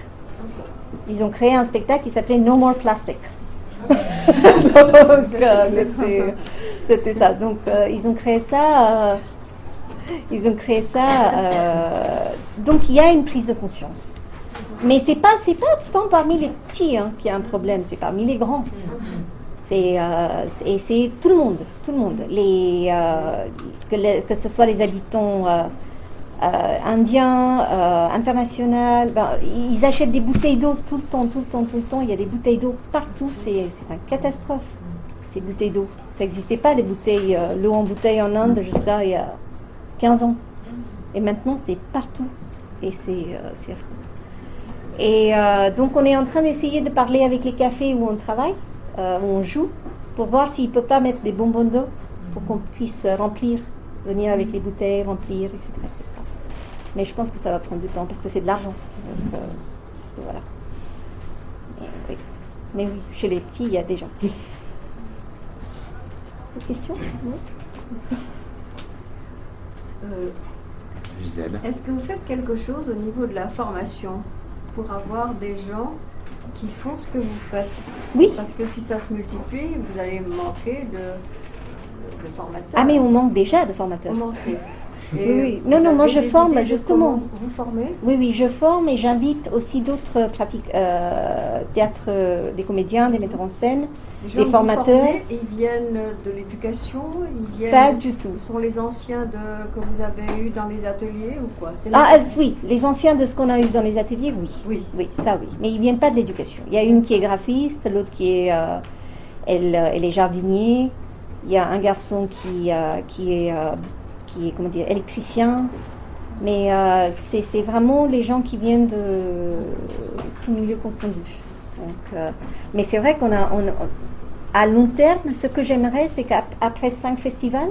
Ils ont créé un spectacle qui s'appelait No More Plastic. Donc, c'était ça. Donc ils ont créé ça. Donc il y a une prise de conscience. Mais c'est pas tant parmi les petits qu'il y a un problème, c'est parmi les grands. Et c'est tout le monde. Que ce soit les habitants indiens, internationaux, ils achètent des bouteilles d'eau tout le temps. Il y a des bouteilles d'eau partout. C'est une catastrophe, ces bouteilles d'eau. Ça n'existait pas, les bouteilles, l'eau en bouteille en Inde jusqu'à il y a 15 ans. Et maintenant, c'est partout. Et c'est affreux. Et donc, on est en train d'essayer de parler avec les cafés où on travaille, où on joue, pour voir s'ils ne peuvent pas mettre des bonbons d'eau pour qu'on puisse remplir, venir avec les bouteilles, remplir, etc. Mais je pense que ça va prendre du temps parce que c'est de l'argent. Donc, voilà. Mais oui, chez les petits, il y a des gens. Des questions? Gisèle. Est-ce que vous faites quelque chose au niveau de la formation pour avoir des gens qui font ce que vous faites? Oui. Parce que si ça se multiplie, vous allez manquer de formateurs. Ah mais on manque déjà de formateurs. On manque. Oui. Non, moi je forme justement. Vous formez? Oui, je forme et j'invite aussi d'autres pratiques, théâtre, des comédiens, des metteurs en scène, des formateurs. Ils viennent de l'éducation, ils viennent. Pas du tout. Ce sont les anciens que vous avez eus dans les ateliers ou quoi? Oui, les anciens de ce qu'on a eu dans les ateliers, oui. Oui, ça oui. Mais ils viennent pas de l'éducation. Il y a une qui est graphiste, l'autre qui est, elle est jardinier. Il y a un garçon qui est comment dire, électricien, mais c'est vraiment les gens qui viennent de tout milieu confondu. Donc, mais c'est vrai à long terme, ce que j'aimerais, c'est qu'après 5 festivals,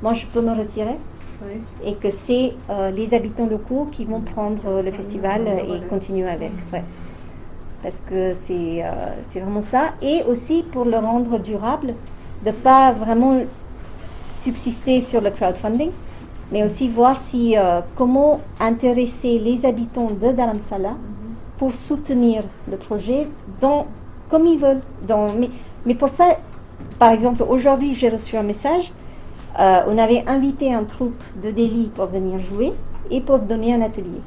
moi je peux me retirer et que c'est les habitants locaux qui vont prendre le festival et continuer avec. Ouais. Parce que c'est vraiment ça. Et aussi pour le rendre durable, de ne pas vraiment subsister sur le crowdfunding, mais aussi voir comment intéresser les habitants de Dharamsala pour soutenir le projet comme ils veulent. Mais pour ça, par exemple, aujourd'hui j'ai reçu un message, on avait invité un troupe de Delhi pour venir jouer et pour donner un atelier.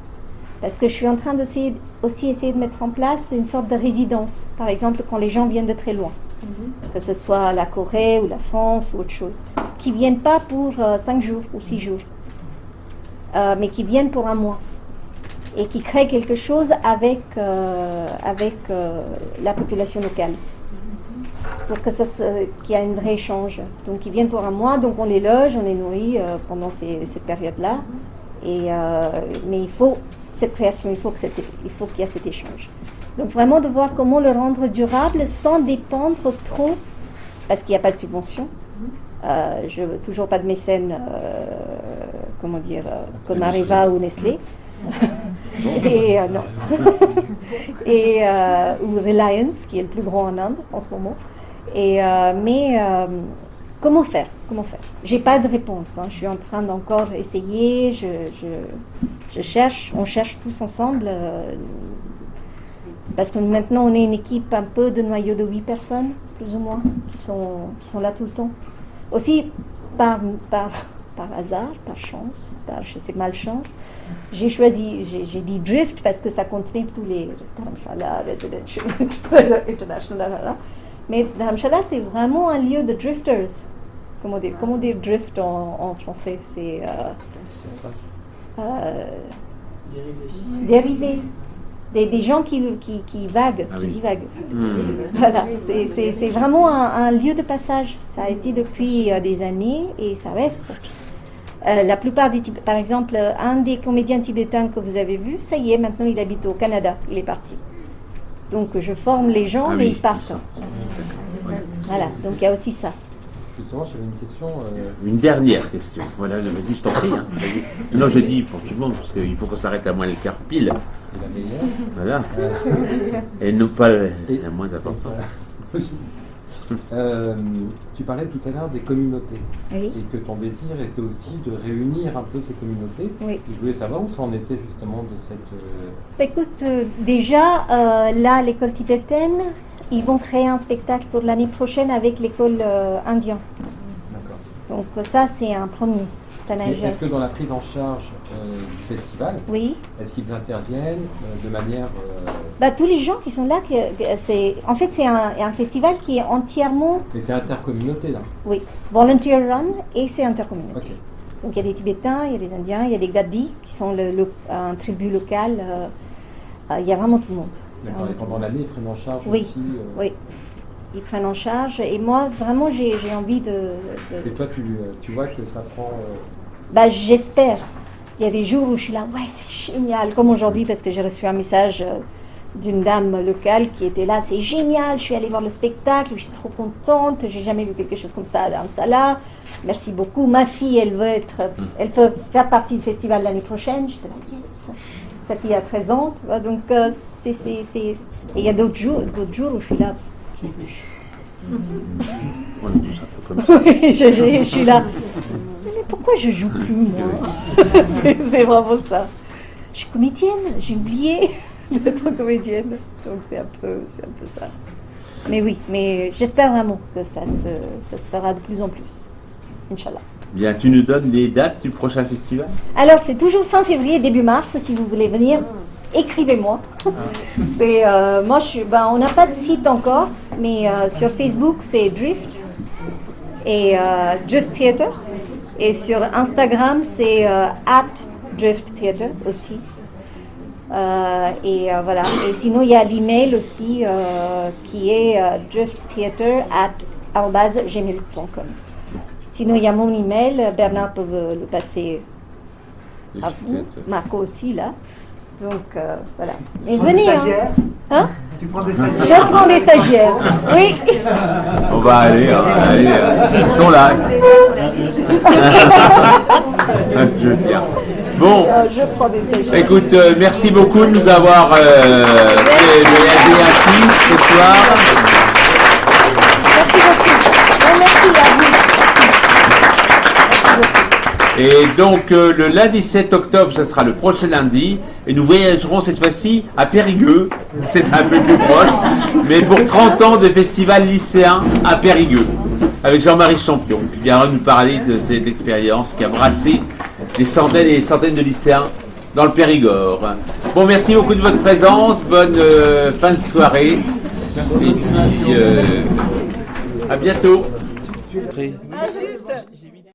Parce que je suis en train d'essayer de mettre en place une sorte de résidence, par exemple quand les gens viennent de très loin. Que ce soit la Corée ou la France ou autre chose, qui ne viennent pas pour 5 jours ou 6 jours, mais qui viennent pour un mois et qui créent quelque chose avec la population locale pour qu'il y ait un vrai échange. Donc ils viennent pour un mois, donc on les loge, on les nourrit pendant cette période-là. Mais il faut cette création, il faut qu'il y ait cet échange. Donc vraiment de voir comment le rendre durable sans dépendre trop, parce qu'il n'y a pas de subvention. Je veux toujours pas de mécènes, comme Areva ou Nestlé. Et non. Ou Reliance, qui est le plus grand en Inde en ce moment. Mais comment faire? J'ai pas de réponse. Je suis en train d'encore essayer. On cherche tous ensemble. Parce que maintenant on est une équipe un peu de noyau de 8 personnes, plus ou moins, qui sont là tout le temps. Aussi par hasard, par chance, malchance, j'ai dit Drift parce que ça contient tous les Dharamshala, Residential, International. Mais Dharamshala c'est vraiment un lieu de drifters. Comment dire drift en français? C'est dérivé. Des gens qui vaguent, qui divaguent. Voilà, c'est vraiment un lieu de passage. Ça a été depuis des années et ça reste. La plupart par exemple, un des comédiens tibétains que vous avez vu, ça y est, maintenant il habite au Canada, il est parti. Donc je forme les gens, mais ils partent. Voilà, donc il y a aussi ça. Justement, j'avais une question. Une dernière question. Voilà, vas-y, je t'en prie. Non, je dis pour tout le monde, parce qu'il faut qu'on s'arrête à moins le quart pile. Et la meilleure. Voilà. Et non pas la moins importante. Tu parlais tout à l'heure des communautés. Oui. Et que ton désir était aussi de réunir un peu ces communautés. Oui. Et je voulais savoir où ça en était justement de cette... Écoute, déjà, là, l'école tibétaine, ils vont créer un spectacle pour l'année prochaine avec l'école indienne. D'accord. Donc ça, c'est un premier. Est-ce que dans la prise en charge du festival, oui. Est-ce qu'ils interviennent de manière... Tous les gens qui sont là, en fait c'est un festival qui est entièrement... Et c'est intercommunauté là? Oui, volunteer run et c'est intercommunauté. Okay. Donc il y a des Tibétains, il y a des Indiens, il y a des Gadis qui sont un tribu local, il y a vraiment tout le monde. D'accord, et pendant l'année ils prennent en charge oui. aussi Oui, ils prennent en charge et moi vraiment j'ai envie de... Et toi tu vois que ça prend... J'espère. Il y a des jours où je suis là, ouais c'est génial, comme aujourd'hui parce que j'ai reçu un message d'une dame locale qui était là, c'est génial, je suis allée voir le spectacle, je suis trop contente, j'ai jamais vu quelque chose comme ça à Dharamsala, merci beaucoup, ma fille elle veut faire partie du festival l'année prochaine, j'étais là, yes, sa fille a 13 ans, tu vois, donc et il y a d'autres jours où je suis là, qu'est-ce que je fais? On est tous un peu comme ça. Oui, je suis là. Mais pourquoi je joue plus, moi? C'est vraiment ça. Je suis comédienne, j'ai oublié d'être comédienne. Donc c'est un peu ça. Mais oui, mais j'espère vraiment que ça se fera de plus en plus. Inch'Allah. Bien, tu nous donnes les dates du prochain festival? Alors c'est toujours fin février, début mars, si vous voulez venir. Écrivez-moi. Moi, on n'a pas de site encore, mais sur Facebook, c'est Drift et Drift Theater. Et sur Instagram, c'est @Drift Theater aussi. Voilà. Et sinon, il y a l'email aussi qui est drifttheater@gmail.com. Sinon, il y a mon email. Bernard peut le passer à vous. Marco aussi, là. Donc, voilà. Mais venez, hein. Tu prends des stagiaires? Je prends des stagiaires, oui. On va aller, ils sont là. Bon, je prends des stagiaires. Écoute, merci beaucoup de nous avoir aidés ainsi ce soir. Merci beaucoup. Merci à vous. Et donc le lundi 7 octobre, ce sera le prochain lundi, et nous voyagerons cette fois-ci à Périgueux, c'est un peu plus proche, mais pour 30 ans de festival lycéen à Périgueux, avec Jean-Marie Champion, qui viendra nous parler de cette expérience qui a brassé des centaines et des centaines de lycéens dans le Périgord. Bon, merci beaucoup de votre présence, bonne fin de soirée, et puis à bientôt. Merci.